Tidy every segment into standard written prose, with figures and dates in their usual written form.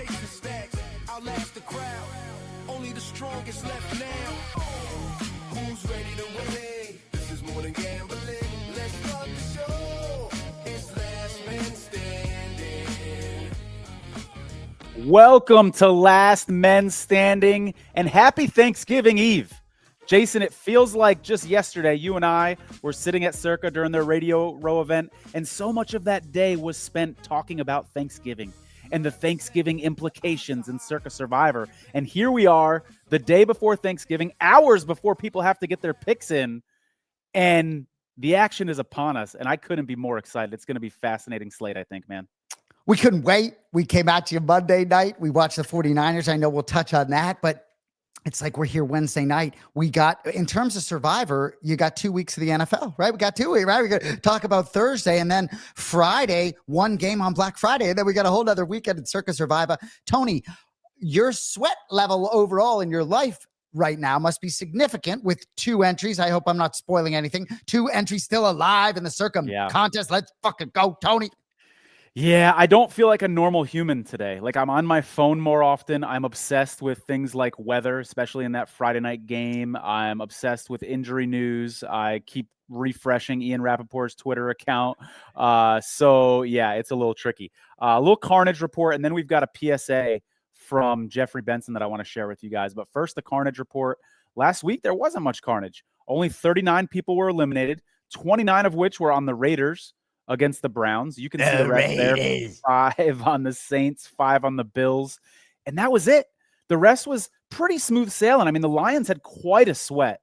chasing stacks, outlast the crowd. Only the strongest left now. Who's ready to win? This is more than gambling. Let's start the show. It's Last Man Standing. Welcome to Last Men Standing, and happy Thanksgiving Eve. Jason, it feels like just yesterday you and I were sitting at Circa during their Radio Row event, and so much of that day was spent talking about Thanksgiving and the Thanksgiving implications in Circa Survivor. And here we are, the day before Thanksgiving, hours before people have to get their picks in, and the action is upon us, and I couldn't be more excited. It's going to be a fascinating slate, I think, man. We couldn't wait. We came out to you Monday night. We watched the 49ers. I know we'll touch on that, but it's like we're here Wednesday night. We got, in terms of Survivor, you got 2 weeks of the NFL, right? We got 2 weeks, right? We got to talk about Thursday, and then Friday, one game on Black Friday, and then we got a whole other weekend at Circa Survivor. Tony, your sweat level overall in your life right now must be significant with 2 entries. I hope I'm not spoiling anything. 2 entries still alive in the Circa contest. Let's fucking go, Tony. Yeah, I don't feel like a normal human today. Like, I'm on my phone more often. I'm obsessed with things like weather, especially in that Friday night game. I'm obsessed with injury news. I keep refreshing Ian Rappaport's Twitter account. So, yeah, it's a little tricky. A little Carnage report, and then we've got a PSA from Jeffrey Benson that I want to share with you guys. But first, the Carnage report. Last week, there wasn't much carnage. Only 39 people were eliminated, 29 of which were on the Raiders against the Browns. You can see the rest there. 5 on the Saints, 5 on the Bills. And that was it. The rest was pretty smooth sailing. I mean, the Lions had quite a sweat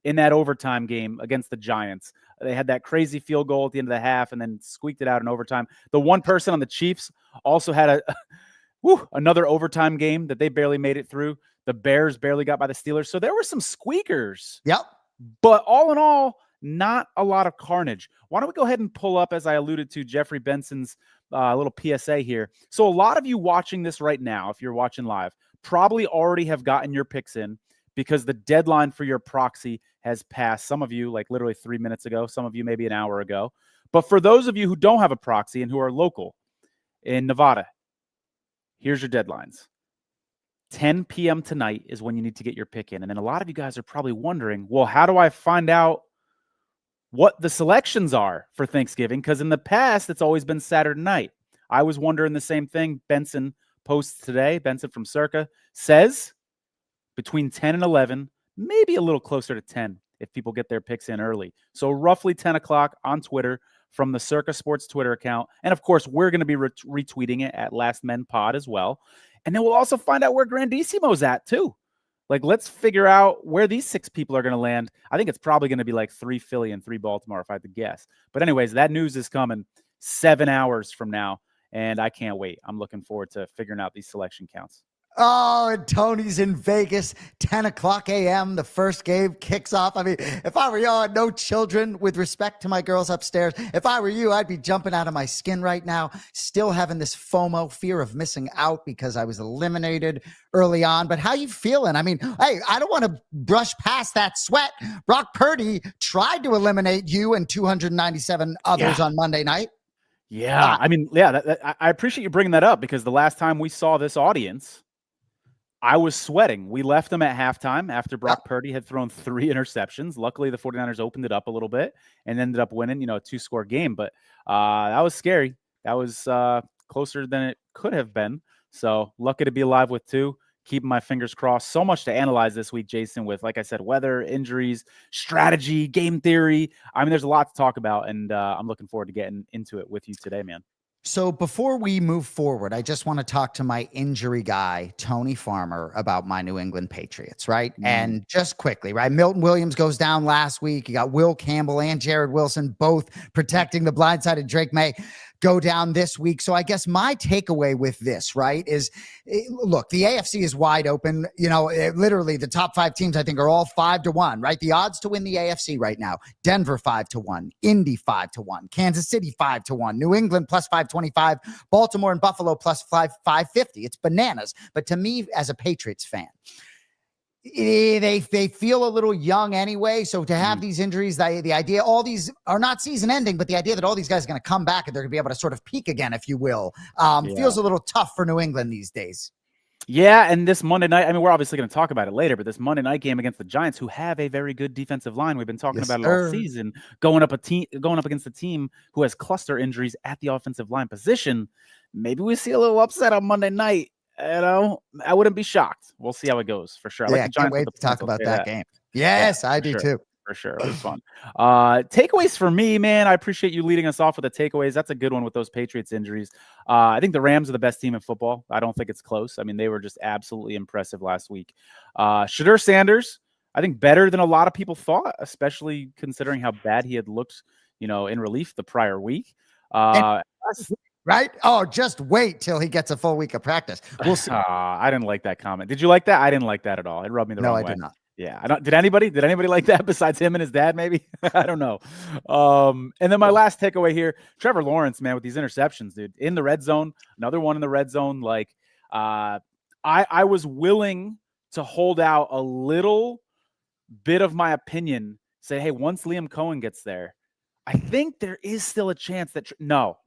in that overtime game against the Giants. They had that crazy field goal at the end of the half and then squeaked it out in overtime. The one person on the Chiefs also had another overtime game that they barely made it through. The Bears barely got by the Steelers. So there were some squeakers. Yep. But all in all, not a lot of carnage. Why don't we go ahead and pull up, as I alluded to, Jeffrey Benson's little PSA here. So a lot of you watching this right now, if you're watching live, probably already have gotten your picks in because the deadline for your proxy has passed. Some of you, like literally 3 minutes ago. Some of you maybe an hour ago. But for those of you who don't have a proxy and who are local in Nevada, here's your deadlines. 10 p.m. tonight is when you need to get your pick in. And then a lot of you guys are probably wondering, well, how do I find out what the selections are for Thanksgiving? Because in the past, it's always been Saturday night. I was wondering the same thing. Benson posts today. Benson from Circa says between 10 and 11, maybe a little closer to 10 if people get their picks in early. So roughly 10 o'clock on Twitter from the Circa Sports Twitter account. And of course, we're going to be retweeting it at Last Men Pod as well. And then we'll also find out where Grandissimo's at too. Like, let's figure out where these 6 people are going to land. I think it's probably going to be like 3 Philly and 3 Baltimore, if I had to guess. But anyways, that news is coming 7 hours from now, and I can't wait. I'm looking forward to figuring out these selection counts. Oh, and Tony's in Vegas, 10 o'clock a.m. The first game kicks off. I mean, if I were you, I had no children, with respect to my girls upstairs. If I were you, I'd be jumping out of my skin right now, still having this FOMO, fear of missing out because I was eliminated early on. But how you feeling? I mean, hey, I don't want to brush past that sweat. Brock Purdy tried to eliminate you and 297 others on Monday night. Yeah, I mean, I appreciate you bringing that up because the last time we saw this audience, I was sweating. We left them at halftime after Brock Purdy had thrown 3 interceptions. Luckily, the 49ers opened it up a little bit and ended up winning, a 2-score game. But that was scary. That was closer than it could have been. So lucky to be alive with 2. Keeping my fingers crossed. So much to analyze this week, Jason, with, like I said, weather, injuries, strategy, game theory. I mean, there's a lot to talk about, and I'm looking forward to getting into it with you today, man. So before we move forward, I just want to talk to my injury guy, Tony Farmer, about my New England Patriots, right? And just quickly, right? Milton Williams goes down last week. You got Will Campbell and Jared Wilson both protecting the blindsided Drake May. Go down this week. So I guess my takeaway with this, right, is look, the AFC is wide open. Literally the top 5 teams, I think, are all 5-1, right? The odds to win the AFC right now: Denver 5-1, Indy 5-1, Kansas City 5-1, New England plus 525, Baltimore and Buffalo plus 550. It's bananas. But to me, as a Patriots fan, They feel a little young anyway. So to have these injuries, the idea, all these are not season ending, but the idea that all these guys are going to come back and they're going to be able to sort of peak again, if you will, feels a little tough for New England these days. Yeah, and this Monday night, I mean, we're obviously going to talk about it later, but this Monday night game against the Giants, who have a very good defensive line, we've been talking about it all season, going up against a team who has cluster injuries at the offensive line position. Maybe we see a little upset on Monday night. I wouldn't be shocked. We'll see how it goes for sure. I can't wait to talk about that game. Yes, I do too. For sure. It was fun. Takeaways for me, man. I appreciate you leading us off with the takeaways. That's a good one with those Patriots injuries. I think the Rams are the best team in football. I don't think it's close. I mean, they were just absolutely impressive last week. Shedeur Sanders, I think better than a lot of people thought, especially considering how bad he had looked, in relief the prior week. Right? Oh, just wait till he gets a full week of practice. We'll see. I didn't like that comment. Did you like that? I didn't like that at all. It rubbed me the wrong way. No, I did not. Yeah. Did anybody like that besides him and his dad, maybe? I don't know. And then my last takeaway here, Trevor Lawrence, man, with these interceptions, dude, in the red zone, another one in the red zone. Like, I was willing to hold out a little bit of my opinion, say, hey, once Liam Cohen gets there, I think there is still a chance that no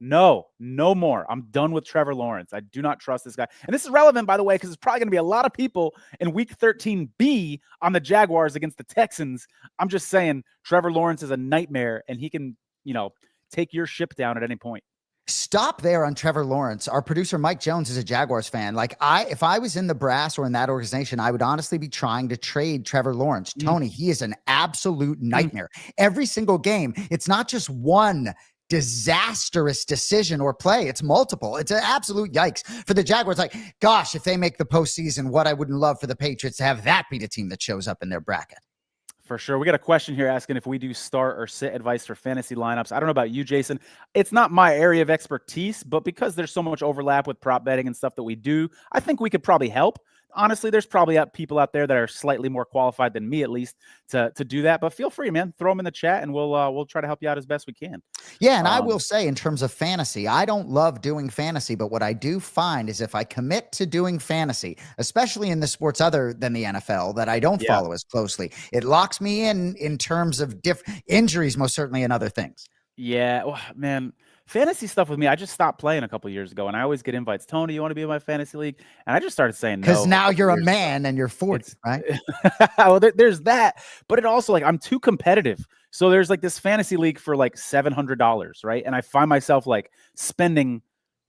more. I'm done with Trevor Lawrence. I do not trust this guy. And this is relevant, by the way, because it's probably going to be a lot of people in week 13B on the Jaguars against the Texans. I'm just saying Trevor Lawrence is a nightmare, and he can, take your ship down at any point. Stop there on Trevor Lawrence. Our producer, Mike Jones, is a Jaguars fan. Like if I was in the brass or in that organization, I would honestly be trying to trade Trevor Lawrence. Tony, he is an absolute nightmare. Every single game, it's not just one disastrous decision or play. It's multiple. It's an absolute yikes for the Jaguars. Like, gosh, if they make the postseason, what I wouldn't love for the Patriots to have that be the team that shows up in their bracket. For sure. We got a question here asking if we do start or sit advice for fantasy lineups. I don't know about you, Jason. It's not my area of expertise, but because there's so much overlap with prop betting and stuff that we do, I think we could probably help. Honestly, there's probably people out there that are slightly more qualified than me, at least, to do that. But feel free, man. Throw them in the chat, and we'll try to help you out as best we can. Yeah, and I will say, in terms of fantasy, I don't love doing fantasy, but what I do find is if I commit to doing fantasy, especially in the sports other than the NFL that I don't follow as closely, it locks me in terms of injuries, most certainly, and other things. Yeah, man. Fantasy stuff with me, I just stopped playing a couple years ago, and I always get invites. Tony, you want to be in my fantasy league? And I just started saying no. Because now you're a man and you're 40, right? Well, there's that, but it also, I'm too competitive. So there's this fantasy league for $700, right? And I find myself spending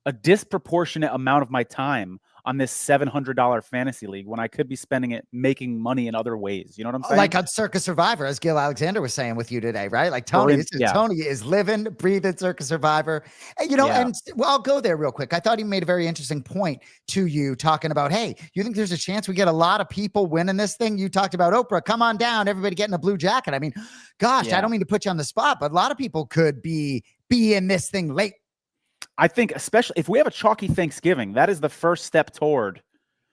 a disproportionate amount of my time on this $700 fantasy league when I could be spending it making money in other ways. You know what I'm saying? Like on Circa Survivor, as Gil Alexander was saying with you today, right? Like Tony, Tony is living, breathing Circa Survivor. And, and I'll go there real quick. I thought he made a very interesting point to you talking about, hey, you think there's a chance we get a lot of people winning this thing? You talked about Oprah, come on down, everybody getting a blue jacket. I mean, gosh, I don't mean to put you on the spot, but a lot of people could be in this thing late. I think especially if we have a chalky Thanksgiving, that is the first step toward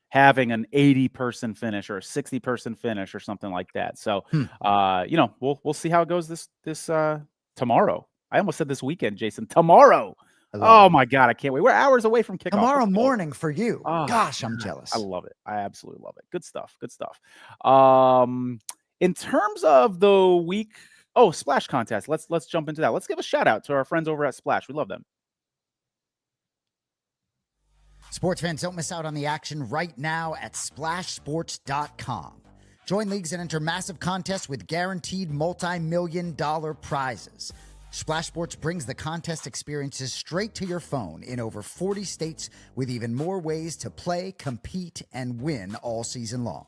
having an 80-person finish or a 60-person finish or something like that. So, we'll see how it goes this tomorrow. I almost said this weekend, Jason. Tomorrow. Oh my God, I can't wait. We're hours away from kickoff. Tomorrow morning for you. Oh, gosh, I'm jealous. I love it. I absolutely love it. Good stuff. Good stuff. In terms of the week, Splash contest. Let's jump into that. Let's give a shout out to our friends over at Splash. We love them. Sports fans, don't miss out on the action right now at splashsports.com. Join leagues and enter massive contests with guaranteed multi-million-dollar prizes. Splash Sports brings the contest experiences straight to your phone in over 40 states with even more ways to play, compete, and win all season long.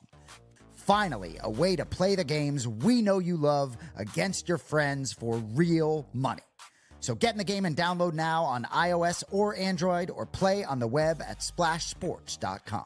Finally, a way to play the games we know you love against your friends for real money. So get in the game and download now on iOS or Android or play on the web at splashsports.com.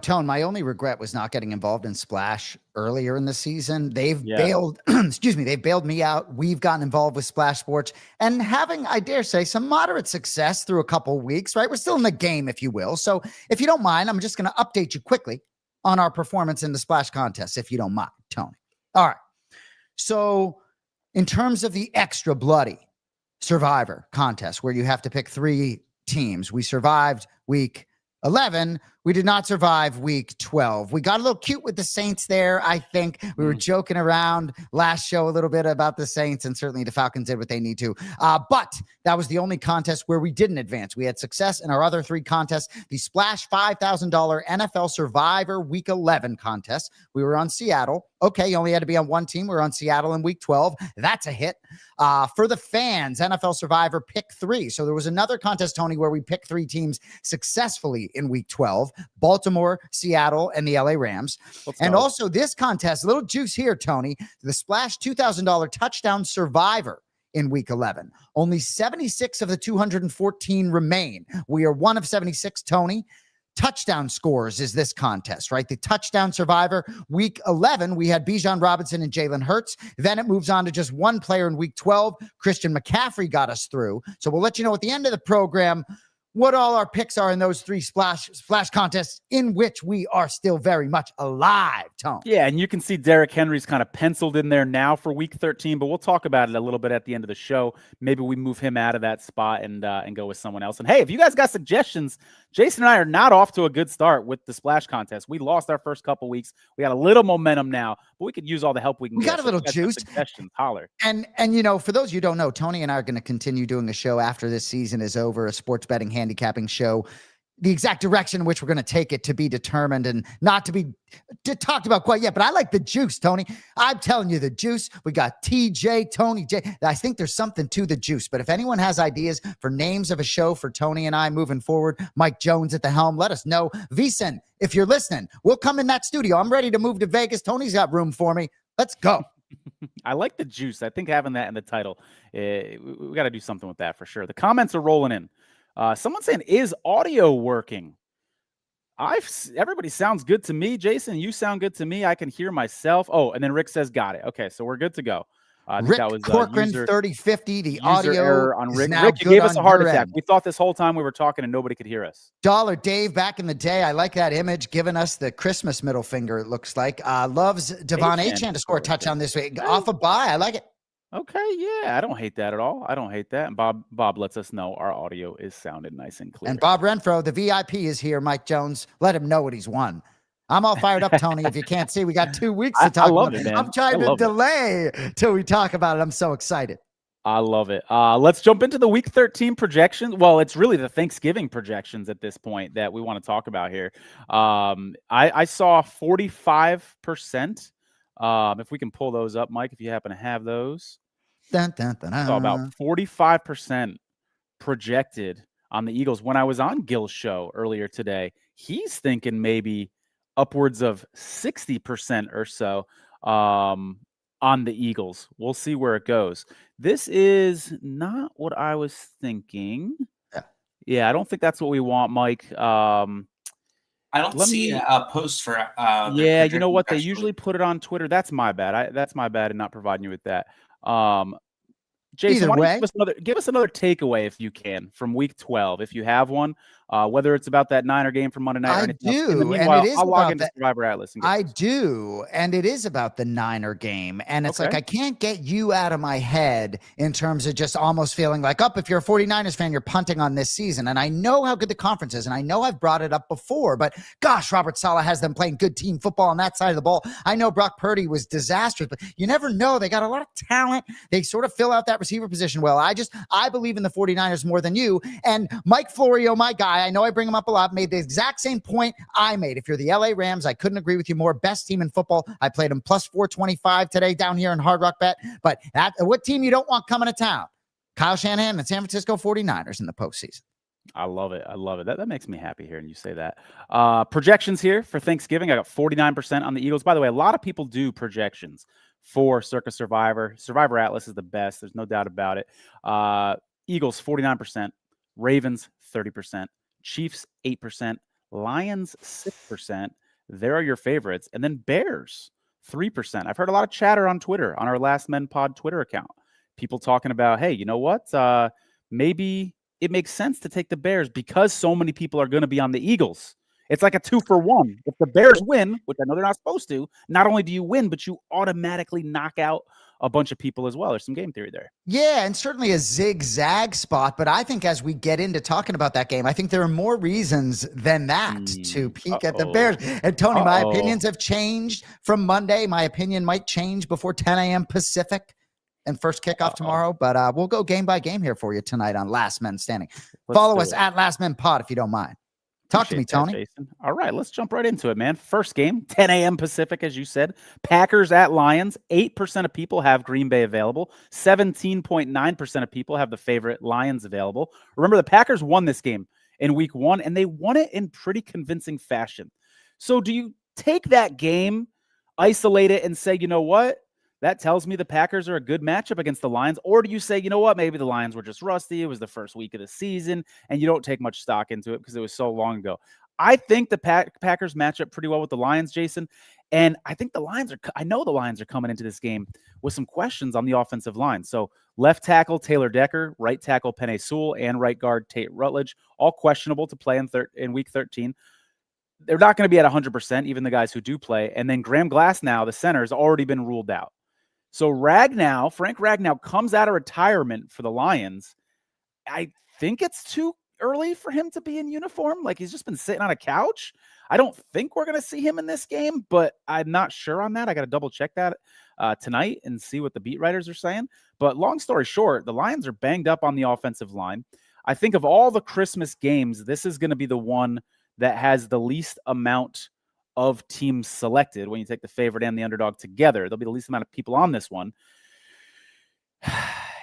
Tone, my only regret was not getting involved in Splash earlier in the season. They've bailed, they've bailed me out. We've gotten involved with Splash Sports and having, I dare say, some moderate success through a couple weeks, right? We're still in the game, if you will. So if you don't mind, I'm just going to update you quickly on our performance in the Splash contest, if you don't mind, Tony. All right. So in terms of the extra bloody Survivor contest where you have to pick 3 teams, we survived week 11. We did not survive week 12. We got a little cute with the Saints there. I think we were joking around last show a little bit about the Saints, and certainly the Falcons did what they need to. But that was the only contest where we didn't advance. We had success in our other 3 contests. The Splash $5,000 NFL Survivor Week 11 contest. We were on Seattle. Okay, you only had to be on one team. We were on Seattle in week 12. That's a hit. For the fans, NFL Survivor Pick 3. So there was another contest, Tony, where we picked 3 teams successfully in week 12. Baltimore, Seattle, and the LA Rams. And also this contest, a little juice here, Tony, the Splash $2,000 touchdown survivor in week 11. Only 76 of the 214 remain. We are one of 76, Tony. Touchdown scores is this contest, right? The touchdown survivor, week 11, we had Bijan Robinson and Jalen Hurts. Then it moves on to just one player in week 12. Christian McCaffrey got us through. So we'll let you know at the end of the program what all our picks are in those 3 splash contests in which we are still very much alive, Tone. Yeah, and you can see Derrick Henry's kind of penciled in there now for week 13, but we'll talk about it a little bit at the end of the show. Maybe we move him out of that spot and go with someone else. And hey, if you guys got suggestions, Jason and I are not off to a good start with the splash contest. We lost our first couple weeks. We got a little momentum now, but we could use all the help we can get. We got a little juice. Suggestions, holler. And you know, for those of you who don't know, Tony and I are going to continue doing a show after this season is over, a sports betting handicapping show. The exact direction in which we're going to take it to be determined and not to be talked about quite yet. But I like the juice, Tony. I'm telling you, the juice. We got TJ, Tony J. I think there's something to the juice. But if anyone has ideas for names of a show for Tony and I moving forward, Mike Jones at the helm, let us know. Vicen, if you're listening, we'll come in that studio. I'm ready to move to Vegas. Tony's got room for me. Let's go. I like the juice. I think having that in the title, we got to do something with that for sure. The comments are rolling in. Someone saying, is audio working? Everybody sounds good to me. Jason, you sound good to me. I can hear myself. Oh, and then Rick says, got it. Okay, so we're good to go. Rick that was, Corcoran 3050. The audio error on Rick. Rick, you gave us a heart attack. End. We thought this whole time we were talking and nobody could hear us. Dollar Dave back in the day. I like that image, giving us the Christmas middle finger, it looks like. Loves Devon Achane to score a touchdown this week. Off a bye. I like it. Okay, yeah, I don't hate that at all. I don't hate that. And Bob lets us know our audio is sounding nice and clear. And Bob Renfro, the VIP, is here. Mike Jones, let him know what he's won. I'm all fired up, Tony. If you can't see, we got 2 weeks to talk about it, man. I'm trying to delay till we talk about it. I'm so excited. I love it. Let's jump into the week 13 projections. Well, it's really the Thanksgiving projections at this point that we want to talk about here. I saw 45%. If we can pull those up, Mike, if you happen to have those. Dun, dun, dun, dun. So about 45% projected on the Eagles. When I was on Gil's show earlier today, he's thinking maybe upwards of 60% or so on the Eagles. We'll see where it goes. This is not what I was thinking. Yeah, I don't think that's what we want, Mike. I don't see a post for yeah, you know what? They usually put it on Twitter. That's my bad. That's my bad in not providing you with that. Jason, why don't you give us another takeaway if you can from week 12, if you have one, whether it's about that Niner game from Monday night or anything else. And it is I'll log into Survivor Atlas. I do, and it is about the Niner game. And it's like I can't get you out of my head in terms of just almost feeling like, if you're a 49ers fan, you're punting on this season. And I know how good the conference is, and I know I've brought it up before, but gosh, Robert Saleh has them playing good team football on that side of the ball. I know Brock Purdy was disastrous, but you never know. They got a lot of talent. They sort of fill out that receiver position well. I believe in the 49ers more than you. And Mike Florio, my guy, I know I bring him up a lot, made the exact same point I made. If you're the LA Rams, I couldn't agree with you more. Best team in football. I played them plus 425 today down here in Hard Rock Bet. But what team you don't want coming to town? Kyle Shanahan and San Francisco 49ers in the postseason. I love it. I love it. That makes me happy hearing you say that. Projections here for Thanksgiving. I got 49% on the Eagles. By the way, a lot of people do projections for Circa Survivor. Survivor Atlas is the best. There's no doubt about it. Eagles, 49%. Ravens, 30%. Chiefs, 8%. Lions, 6%. There are your favorites. And then Bears, 3%. I've heard a lot of chatter on Twitter, on our Last Men Pod Twitter account. People talking about, hey, you know what? Maybe it makes sense to take the Bears because so many people are going to be on the Eagles. It's like a 2-for-1. If the Bears win, which I know they're not supposed to, not only do you win, but you automatically knock out a bunch of people as well. There's some game theory there. Yeah, and certainly a zigzag spot. But I think as we get into talking about that game, I think there are more reasons than that to peek at the Bears. And Tony, my opinions have changed from Monday. My opinion might change before 10 a.m. Pacific and first kickoff tomorrow. But we'll go game by game here for you tonight on Last Men Standing. Follow us at Last Men Pod if you don't mind. Talk to me, Tony. Jason. All right, let's jump right into it, man. First game, 10 a.m. Pacific, as you said. Packers at Lions. 8% of people have Green Bay available. 17.9% of people have the favorite Lions available. Remember, the Packers won this game in week 1, and they won it in pretty convincing fashion. So do you take that game, isolate it, and say, you know what? That tells me the Packers are a good matchup against the Lions. Or do you say, you know what, maybe the Lions were just rusty. It was the first week of the season, and you don't take much stock into it because it was so long ago. I think the Packers match up pretty well with the Lions, Jason. And I think I know the Lions are coming into this game with some questions on the offensive line. So left tackle Taylor Decker, right tackle Penei Sewell, and right guard Tate Rutledge, all questionable to play in week 13. They're not going to be at 100%, even the guys who do play. And then Graham Glasnow, the center, has already been ruled out. So Frank Ragnow comes out of retirement for the Lions. I think it's too early for him to be in uniform. Like, he's just been sitting on a couch. I don't think we're going to see him in this game, but I'm not sure on that. I got to double check that tonight and see what the beat writers are saying. But long story short, the Lions are banged up on the offensive line. I think of all the Christmas games, this is going to be the one that has the least amount of teams selected. When you take the favorite and the underdog together, there'll be the least amount of people on this one.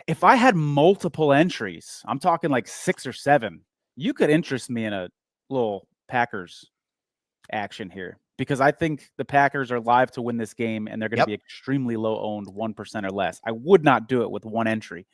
If I had multiple entries, I'm talking like 6 or 7, you could interest me in a little Packers action here, because I think the Packers are live to win this game, and they're going to be extremely low owned, 1% or less. I would not do it with one entry,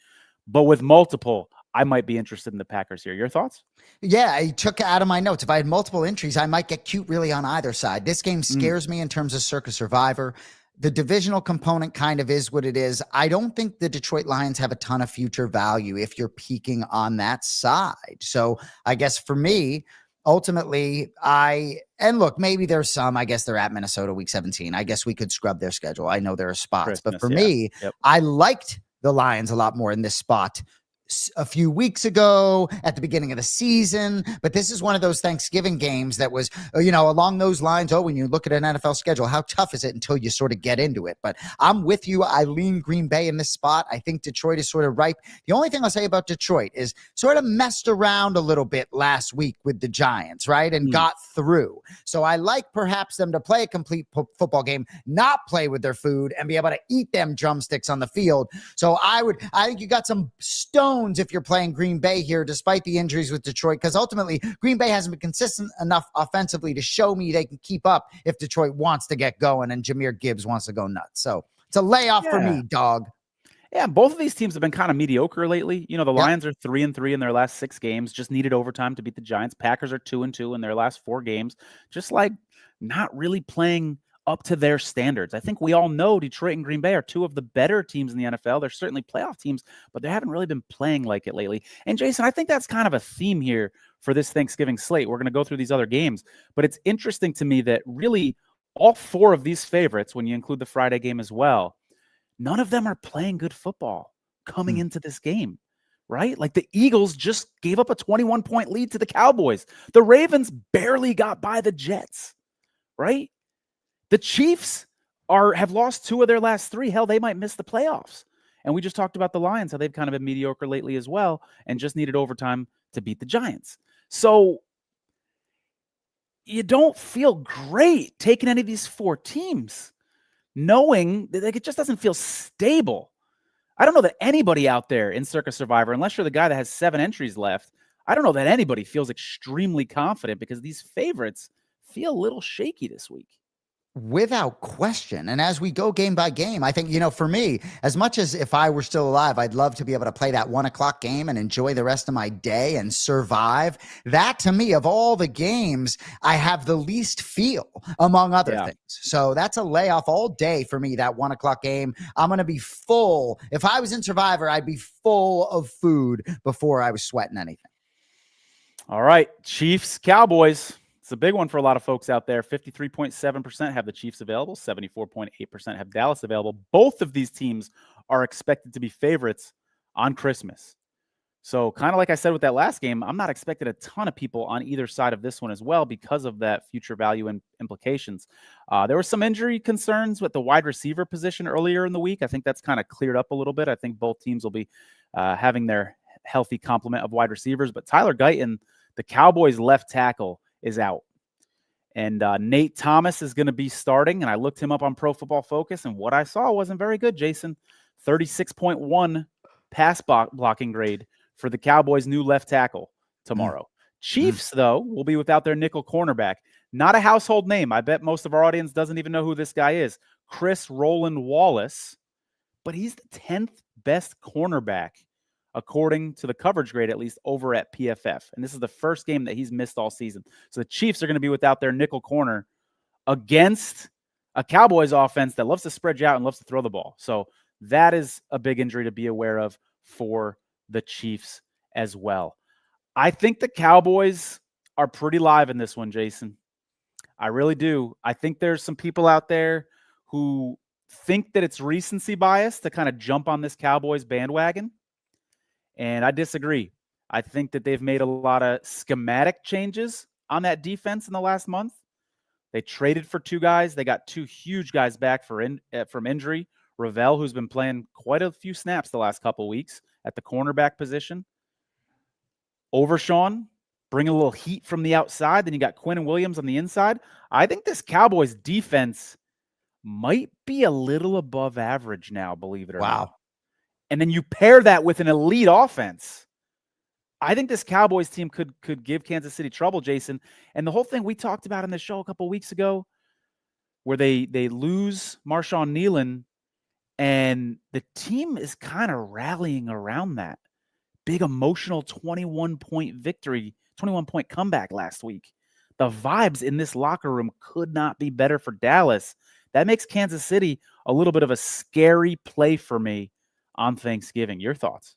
but with multiple, I might be interested in the Packers here. Your thoughts? Yeah, I took out of my notes. If I had multiple entries, I might get cute really on either side. This game scares me in terms of Circa Survivor. The divisional component kind of is what it is. I don't think the Detroit Lions have a ton of future value if you're peaking on that side. So I guess for me, ultimately, and look, maybe there's some, I guess they're at Minnesota week 17. I guess we could scrub their schedule. I know there are spots, but for me, I liked the Lions a lot more in this spot a few weeks ago at the beginning of the season. But this is one of those Thanksgiving games that was, along those lines. Oh, when you look at an NFL schedule, how tough is it until you sort of get into it? But I'm with you. I lean Green Bay in this spot. I think Detroit is sort of ripe. The only thing I'll say about Detroit is sort of messed around a little bit last week with the Giants, right? And got through. So I like perhaps them to play a complete football game, not play with their food, and be able to eat them drumsticks on the field. So I think you got some stones if you're playing Green Bay here, despite the injuries with Detroit, because ultimately Green Bay hasn't been consistent enough offensively to show me they can keep up if Detroit wants to get going and Jahmyr Gibbs wants to go nuts. So it's a layoff for me, dog. Yeah, both of these teams have been kind of mediocre lately. The Lions are 3-3 in their last 6 games, just needed overtime to beat the Giants. Packers are 2-2 in their last 4 games, just like not really playing up to their standards. I think we all know Detroit and Green Bay are 2 of the better teams in the NFL. They're certainly playoff teams, but they haven't really been playing like it lately. And Jason, I think that's kind of a theme here for this Thanksgiving slate. We're going to go through these other games, but it's interesting to me that really all 4 of these favorites, when you include the Friday game as well, none of them are playing good football coming into this game, right? Like the Eagles just gave up a 21-point lead to the Cowboys. The Ravens barely got by the Jets, right? The Chiefs have lost 2 of their last 3. Hell, they might miss the playoffs. And we just talked about the Lions, how they've kind of been mediocre lately as well, and just needed overtime to beat the Giants. So you don't feel great taking any of these 4 teams, knowing that it just doesn't feel stable. I don't know that anybody out there in Circa Survivor, unless you're the guy that has 7 entries left, I don't know that anybody feels extremely confident, because these favorites feel a little shaky this week. Without question. And as we go game by game, I think, for me, as much as if I were still alive, I'd love to be able to play that 1:00 game and enjoy the rest of my day and survive. That, to me, of all the games, I have the least feel, among other things. So that's a layoff all day for me, that 1:00 game. I'm going to be full. If I was in Survivor, I'd be full of food before I was sweating anything. All right, Chiefs, Cowboys. It's a big one for a lot of folks out there. 53.7% have the Chiefs available. 74.8% have Dallas available. Both of these teams are expected to be favorites on Christmas. So kind of like I said with that last game, I'm not expecting a ton of people on either side of this one as well because of that future value and implications. There were some injury concerns with the wide receiver position earlier in the week. I think that's kind of cleared up a little bit. I think both teams will be having their healthy complement of wide receivers. But Tyler Guyton, the Cowboys left tackle, is out. And Nate Thomas is going to be starting. And I looked him up on Pro Football Focus, and what I saw wasn't very good, Jason. 36.1 pass blocking grade for the Cowboys' new left tackle tomorrow. Chiefs, though, will be without their nickel cornerback. Not a household name. I bet most of our audience doesn't even know who this guy is. Chris Roland Wallace. But he's the 10th best cornerback, according to the coverage grade, at least over at PFF. And this is the first game that he's missed all season. So the Chiefs are going to be without their nickel corner against a Cowboys offense that loves to spread you out and loves to throw the ball. So that is a big injury to be aware of for the Chiefs as well. I think the Cowboys are pretty live in this one, Jason. I really do. I think there's some people out there who think that it's recency bias to kind of jump on this Cowboys bandwagon. And I disagree. I think that they've made a lot of schematic changes on that defense in the last month. They traded for two guys. They got two huge guys back from injury. Ravel, who's been playing quite a few snaps the last couple of weeks at the cornerback position. Overshawn, bring a little heat from the outside. Then you got Quinn and Williams on the inside. I think this Cowboys defense might be a little above average now, believe it or not. And then you pair that with an elite offense. I think this Cowboys team could give Kansas City trouble, Jason. And the whole thing we talked about in the show a couple of weeks ago, where they lose Marshawn Nealon, and the team is kind of rallying around that big emotional 21-point victory, 21-point comeback last week. The vibes in this locker room could not be better for Dallas. That makes Kansas City a little bit of a scary play for me on Thanksgiving. Your thoughts?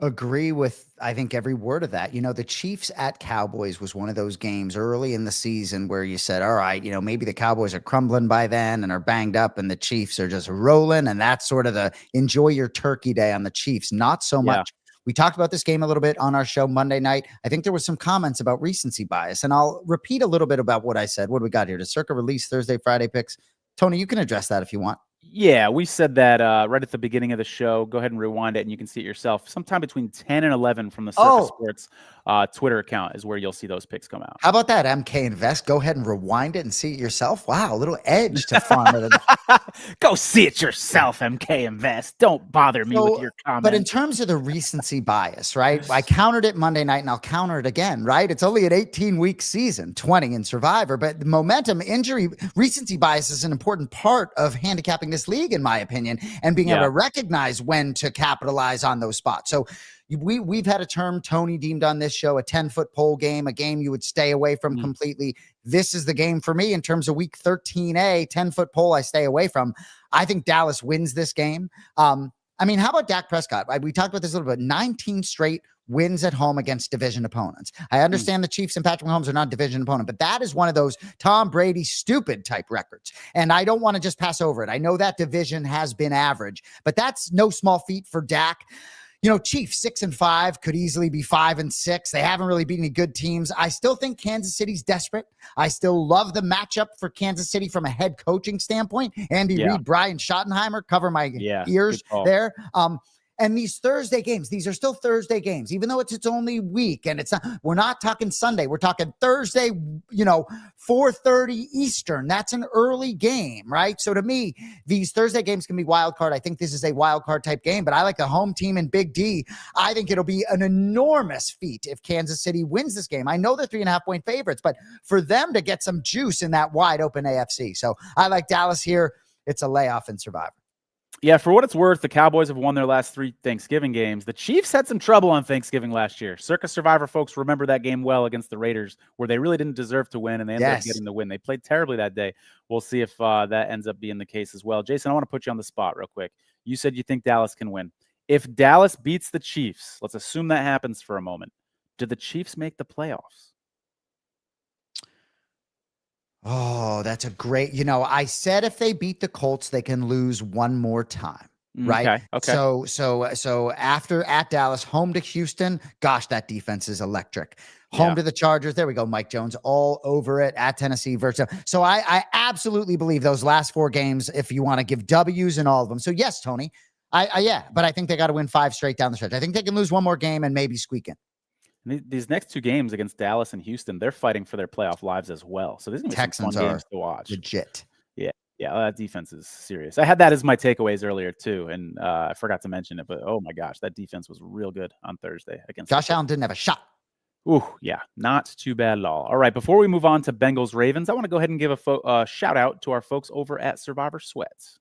Agree with, I think, every word of that. You know, the Chiefs at Cowboys was one of those games early in the season where you said, all right, you know, maybe the Cowboys are crumbling by then and are banged up and the Chiefs are just rolling. And that's sort of the enjoy your turkey day on the Chiefs. Not so much. We talked about this game a little bit on our show Monday night. I think there was some comments about recency bias, and I'll repeat a little bit about what I said. What do we got here? Does Circa release Thursday, Friday picks? Tony, you can address that if you want. Yeah, we said that right at the beginning of the show. Go ahead and rewind it, and you can see it yourself. Sometime between 10 and 11 from the Circa Sports Twitter account is where you'll see those picks come out. How about that, MK Invest? Go ahead and rewind it and see it yourself. Wow, a little edge to farm. Go see it yourself, MK Invest. Don't bother me with your comments. But in terms of the recency bias, right? I countered it Monday night, and I'll counter it again, right? It's only an 18-week season, 20 in Survivor, but the momentum, injury, recency bias is an important part of handicapping this league, in my opinion, and being able to recognize when to capitalize on those spots. So we've had a term Tony deemed on this show, a 10-foot pole game, a game you would stay away from completely. This is the game for me in terms of week 13A, 10-foot pole I stay away from. I think Dallas wins this game. I mean, how about Dak Prescott? We talked about this a little bit. 19 straight wins at home against division opponents. I understand the Chiefs and Patrick Mahomes are not division opponent, but that is one of those Tom Brady stupid type records. And I don't want to just pass over it. I know that division has been average, but that's no small feat for Dak. You know, Chiefs 6-5 could easily be 5-6. They haven't really beaten any good teams. I still think Kansas City's desperate. I still love the matchup for Kansas City from a head coaching standpoint. Andy Reid, Brian Schottenheimer, cover my ears there. And these Thursday games, these are still Thursday games, even though it's its only week. And it's not, we're not talking Sunday. We're talking Thursday, 4:30 Eastern. That's an early game, right? So to me, these Thursday games can be wild card. I think this is a wild card type game, but I like the home team in Big D. I think it'll be an enormous feat if Kansas City wins this game. I know they're 3.5-point favorites, but for them to get some juice in that wide open AFC. So I like Dallas here. It's a layoff in Survivor. Yeah, for what it's worth, the Cowboys have won their last 3 Thanksgiving games. The Chiefs had some trouble on Thanksgiving last year. Circa Survivor folks remember that game well against the Raiders, where they really didn't deserve to win, and they ended up getting the win. They played terribly that day. We'll see if that ends up being the case as well. Jason, I want to put you on the spot real quick. You said you think Dallas can win. If Dallas beats the Chiefs, let's assume that happens for a moment. Do the Chiefs make the playoffs? Oh, that's a great, I said if they beat the Colts, they can lose one more time. Right. Okay. So after at Dallas, home to Houston, gosh, that defense is electric. Home to the Chargers. There we go. Mike Jones all over it at Tennessee versus. So I absolutely believe those last 4 games, if you want to give W's in all of them. So yes, Tony, yeah, but I think they got to win 5 straight down the stretch. I think they can lose one more game and maybe squeak in. These next 2 games against Dallas and Houston, they're fighting for their playoff lives as well. So these are Texans some fun are games to watch. Legit. Yeah, that defense is serious. I had that as my takeaways earlier too, and I forgot to mention it, but oh my gosh, that defense was real good on Thursday against Josh Allen. Didn't have a shot. Ooh, yeah, not too bad at all. All right, before we move on to Bengals Ravens, I want to go ahead and give a shout out to our folks over at Survivor Sweats.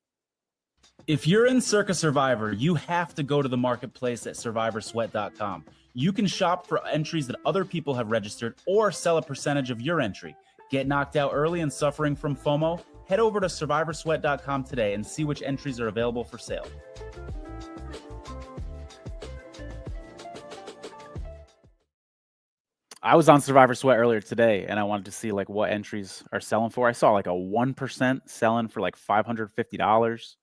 If you're in Circa Survivor, you have to go to the marketplace at survivorsweat.com. You can shop for entries that other people have registered or sell a percentage of your entry. Get knocked out early and suffering from FOMO? Head over to survivorsweat.com today and see which entries are available for sale. I was on Survivor Sweat earlier today, and I wanted to see like what entries are selling for. I saw like a 1% selling for like $550.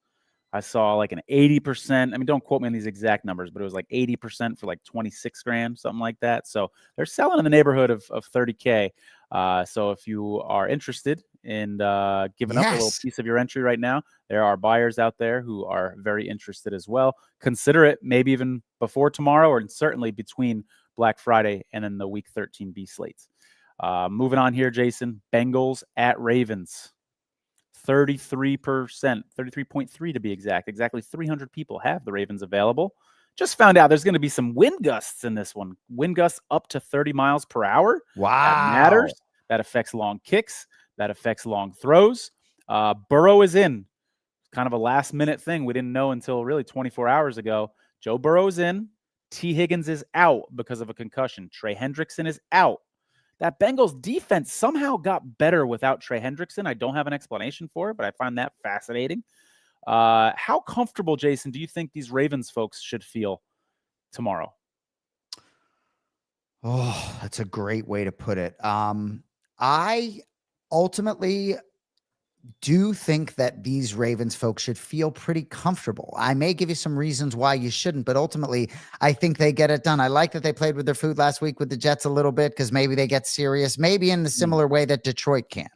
I saw like an 80%. I mean, don't quote me on these exact numbers, but it was like 80% for like 26 grand, something like that. So they're selling in the neighborhood of 30K. So if you are interested in giving up a little piece of your entry right now, there are buyers out there who are very interested as well. Consider it maybe even before tomorrow, or certainly between Black Friday and then the Week 13B slates. Moving on here, Jason. Bengals at Ravens. 33%, 33.3 to be exact. Exactly 300 people have the Ravens available. Just found out there's going to be some wind gusts in this one. Wind gusts up to 30 miles per hour. Wow. That matters. That affects long kicks. That affects long throws. Burrow is in. Kind of a last-minute thing. We didn't know until really 24 hours ago. Joe Burrow's in. T. Higgins is out because of a concussion. Trey Hendrickson is out. That Bengals defense somehow got better without Trey Hendrickson. I don't have an explanation for it, but I find that fascinating. How comfortable, Jason, do you think these Ravens folks should feel tomorrow? Oh, that's a great way to put it. I ultimately do think that these Ravens folks should feel pretty comfortable. I may give you some reasons why you shouldn't, but ultimately I think they get it done. I like that they played with their food last week with the Jets a little bit, because maybe they get serious, maybe in the similar way that Detroit can.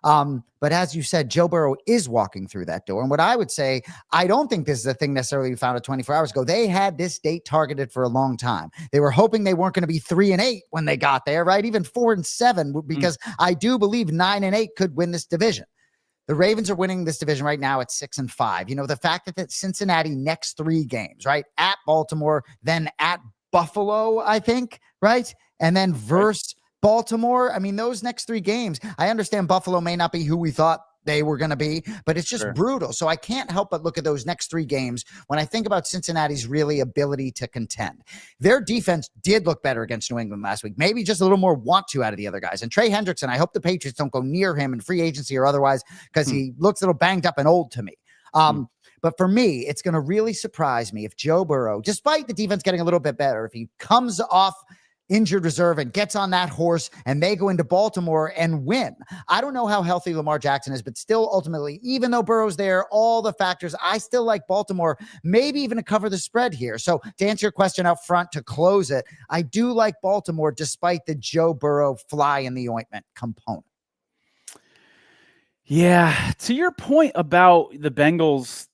But as you said, Joe Burrow is walking through that door. And what I would say, I don't think this is a thing necessarily we found out 24 hours ago. They had this date targeted for a long time. They were hoping they weren't going to be 3-8 when they got there, right? Even 4-7, because I do believe 9-8 could win this division. The Ravens are winning this division right now at 6-5. The fact that Cincinnati next 3 games, right? At Baltimore, then at Buffalo, I think, right? And then versus Baltimore. I mean, those next 3 games, I understand Buffalo may not be who we thought they were going to be, but it's just brutal. So I can't help but look at those next 3 games when I think about Cincinnati's really ability to contend. Their defense did look better against New England last week, maybe just a little more want to out of the other guys. And Trey Hendrickson, I hope the Patriots don't go near him in free agency or otherwise, because he looks a little banged up and old to me. But for me, it's going to really surprise me if Joe Burrow, despite the defense getting a little bit better, if he comes off injured reserve and gets on that horse and they go into Baltimore and win. I don't know how healthy Lamar Jackson is, but still ultimately, even though Burrow's there, all the factors, I still like Baltimore, maybe even to cover the spread here. So to answer your question up front, to close it, I do like Baltimore despite the Joe Burrow fly in the ointment component. Yeah, to your point about the Bengals,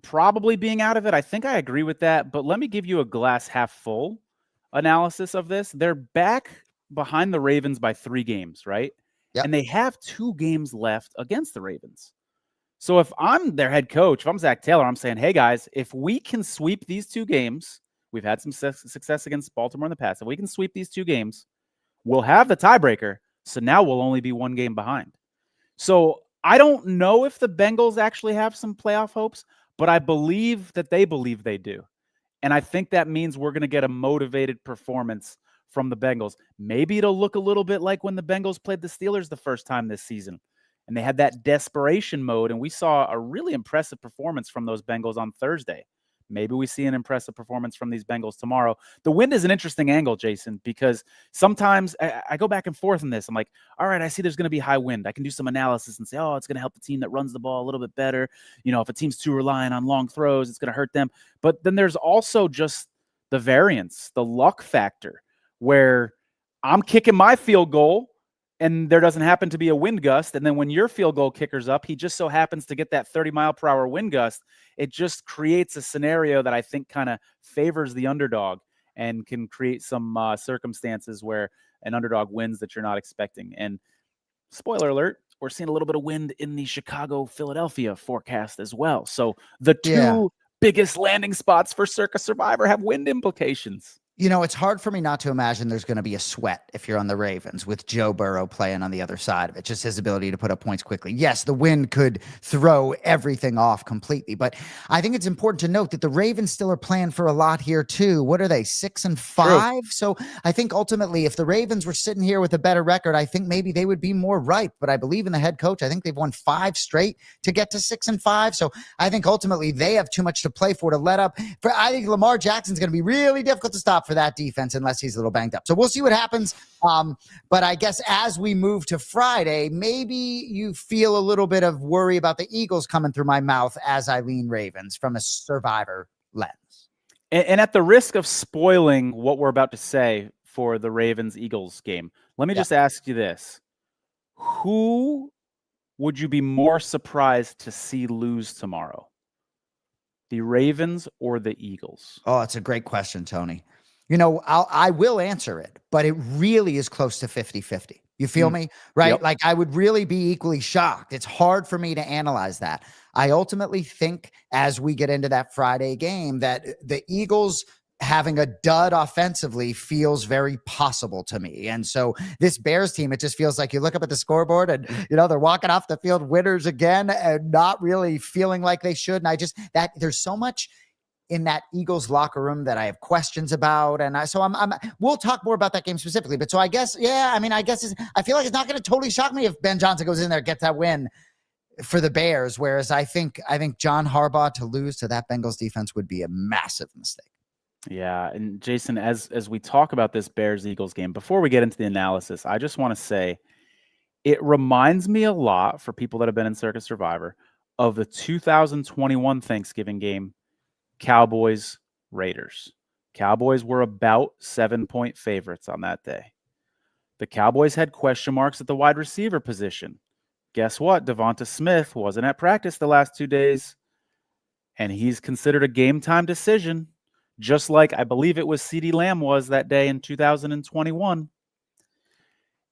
probably being out of it, I think I agree with that, but let me give you a glass half full analysis of this. They're back behind the Ravens by 3 games, right? Yep. And they have 2 games left against the Ravens. So if I'm their head coach, if I'm Zach Taylor, I'm saying, hey guys, if we can sweep these 2 games, we've had some success against Baltimore in the past. If we can sweep these 2 games, we'll have the tiebreaker. So now we'll only be 1 game behind. So I don't know if the Bengals actually have some playoff hopes, but I believe that they believe they do. And I think that means we're going to get a motivated performance from the Bengals. Maybe it'll look a little bit like when the Bengals played the Steelers the first time this season, and they had that desperation mode, and we saw a really impressive performance from those Bengals on Thursday. Maybe we see an impressive performance from these Bengals tomorrow. The wind is an interesting angle, Jason, because sometimes I go back and forth on this. I'm like, all right, I see there's going to be high wind. I can do some analysis and say, oh, it's going to help the team that runs the ball a little bit better. If a team's too reliant on long throws, it's going to hurt them. But then there's also just the variance, the luck factor, where I'm kicking my field goal and there doesn't happen to be a wind gust. And then when your field goal kicker's up, he just so happens to get that 30-mile-per-hour wind gust. It just creates a scenario that I think kind of favors the underdog and can create some circumstances where an underdog wins that you're not expecting. And spoiler alert, we're seeing a little bit of wind in the Chicago-Philadelphia forecast as well. So the two biggest landing spots for Circa Survivor have wind implications. It's hard for me not to imagine there's going to be a sweat if you're on the Ravens with Joe Burrow playing on the other side of it, just his ability to put up points quickly. Yes, the wind could throw everything off completely, but I think it's important to note that the Ravens still are playing for a lot here too. What are they, 6-5? True. So I think ultimately if the Ravens were sitting here with a better record, I think maybe they would be more ripe, but I believe in the head coach. I think they've won 5 straight to get to 6-5. So I think ultimately they have too much to play for to let up. I think Lamar Jackson's going to be really difficult to stop for that defense unless he's a little banged up. So we'll see what happens. But I guess as we move to Friday, maybe you feel a little bit of worry about the Eagles coming through my mouth as I lean Ravens from a Survivor lens. And at the risk of spoiling what we're about to say for the Ravens-Eagles game, let me just ask you this. Who would you be more surprised to see lose tomorrow? The Ravens or the Eagles? Oh, it's a great question, Tony. I will answer it, but it really is close to 50-50. You feel me? Right? Yep. Like I would really be equally shocked. It's hard for me to analyze that. I ultimately think as we get into that Friday game that the Eagles having a dud offensively feels very possible to me. And so this Bears team, it just feels like you look up at the scoreboard and, they're walking off the field winners again and not really feeling like they should. And there's so much in that Eagles locker room that I have questions about. And we'll talk more about that game specifically, but so I guess, I feel like it's not going to totally shock me if Ben Johnson goes in there, gets that win for the Bears. Whereas I think John Harbaugh to lose to that Bengals defense would be a massive mistake. Yeah. And Jason, as we talk about this Bears-Eagles game, before we get into the analysis, I just want to say it reminds me a lot for people that have been in Circa Survivor of the 2021 Thanksgiving game, Cowboys, Raiders. Cowboys were about 7-point favorites on that day. The Cowboys had question marks at the wide receiver position. Guess what? Devonta Smith wasn't at practice the last 2 days, and he's considered a game-time decision, just like I believe it was CeeDee Lamb was that day in 2021.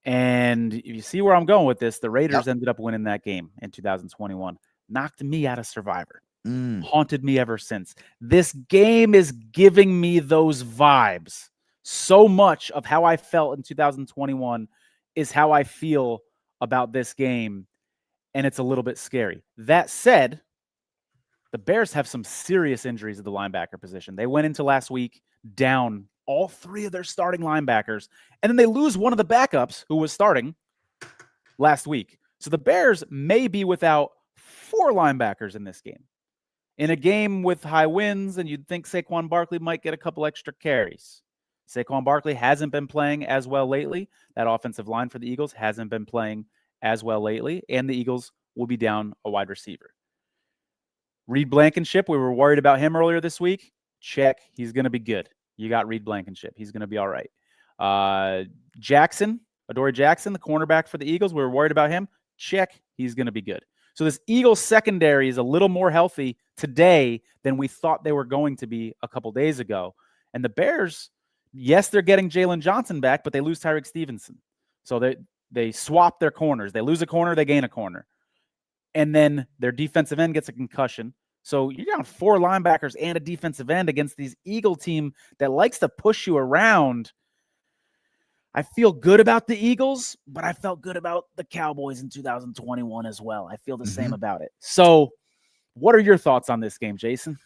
And if you see where I'm going with this, the Raiders ended up winning that game in 2021. Knocked me out of Survivor. Haunted me ever since. This game is giving me those vibes. So much of how I felt in 2021 is how I feel about this game, and it's a little bit scary. That said, the Bears have some serious injuries at the linebacker position. They went into last week down all 3 of their starting linebackers, and then they lose one of the backups who was starting last week. So the Bears may be without 4 linebackers in this game. In a game with high winds, and you'd think Saquon Barkley might get a couple extra carries. Saquon Barkley hasn't been playing as well lately. That offensive line for the Eagles hasn't been playing as well lately, and the Eagles will be down a wide receiver. Reed Blankenship, we were worried about him earlier this week. Check. He's going to be good. You got Reed Blankenship. He's going to be all right. Jackson, Adoree Jackson, the cornerback for the Eagles, we were worried about him. Check. He's going to be good. So this Eagles secondary is a little more healthy today than we thought they were going to be a couple days ago. And the Bears, yes, they're getting Jalen Johnson back, but they lose Tyreek Stevenson. So they swap their corners. They lose a corner, they gain a corner. And then their defensive end gets a concussion. So you're down 4 linebackers and a defensive end against these Eagle team that likes to push you around. I feel good about the Eagles, but I felt good about the Cowboys in 2021 as well. I feel the same about it. So what are your thoughts on this game, Jason?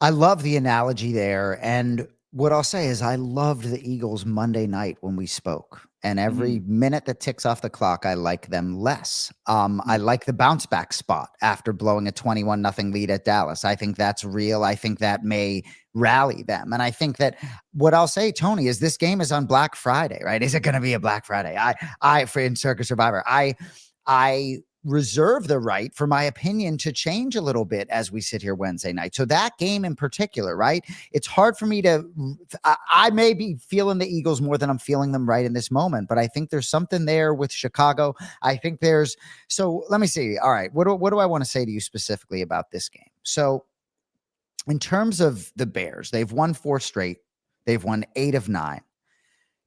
I love the analogy there. And what I'll say is I loved the Eagles Monday night when we spoke. And every minute that ticks off the clock, I like them less. I like the bounce back spot after blowing a 21-0 lead at Dallas. I think that's real. I think that may rally them. And I think that what I'll say, Tony, is this game is on Black Friday, right? Is it going to be a Black Friday? In Circa Survivor, I reserve the right for my opinion to change a little bit as we sit here Wednesday night. So that game in particular, right? It's hard for me I may be feeling the Eagles more than I'm feeling them right in this moment, but I think there's something there with Chicago. So let me see. All right. What do I want to say to you specifically about this game? So in terms of the Bears, they've won 4 straight. They've won 8 of 9.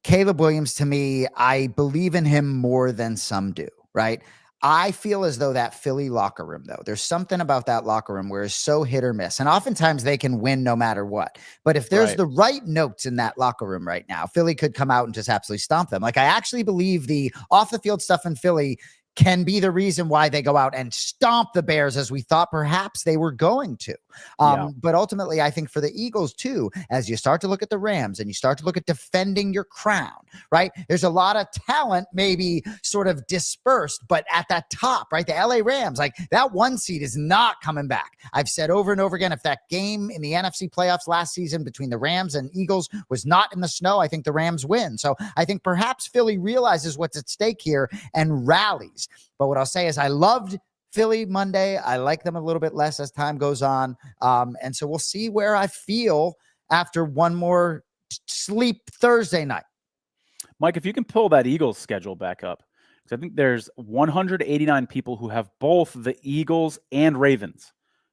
Caleb Williams, to me, I believe in him more than some do, right? I feel as though that Philly locker room, though, there's something about that locker room where it's so hit or miss. And oftentimes they can win no matter what. But if there's the right notes in that locker room right now, Philly could come out and just absolutely stomp them. Like, I actually believe the off the field stuff in Philly can be the reason why they go out and stomp the Bears as we thought perhaps they were going to. But ultimately, I think for the Eagles too, as you start to look at the Rams and you start to look at defending your crown, right? There's a lot of talent maybe sort of dispersed, but at that top, right? The LA Rams, like that 1 seed is not coming back. I've said over and over again, if that game in the NFC playoffs last season between the Rams and Eagles was not in the snow, I think the Rams win. So I think perhaps Philly realizes what's at stake here and rallies. But what I'll say is I loved Philly Monday. I like them a little bit less as time goes on. And so we'll see where I feel after one more sleep Thursday night. Mike, if you can pull that Eagles schedule back up, because I think there's 189 people who have both the Eagles and Ravens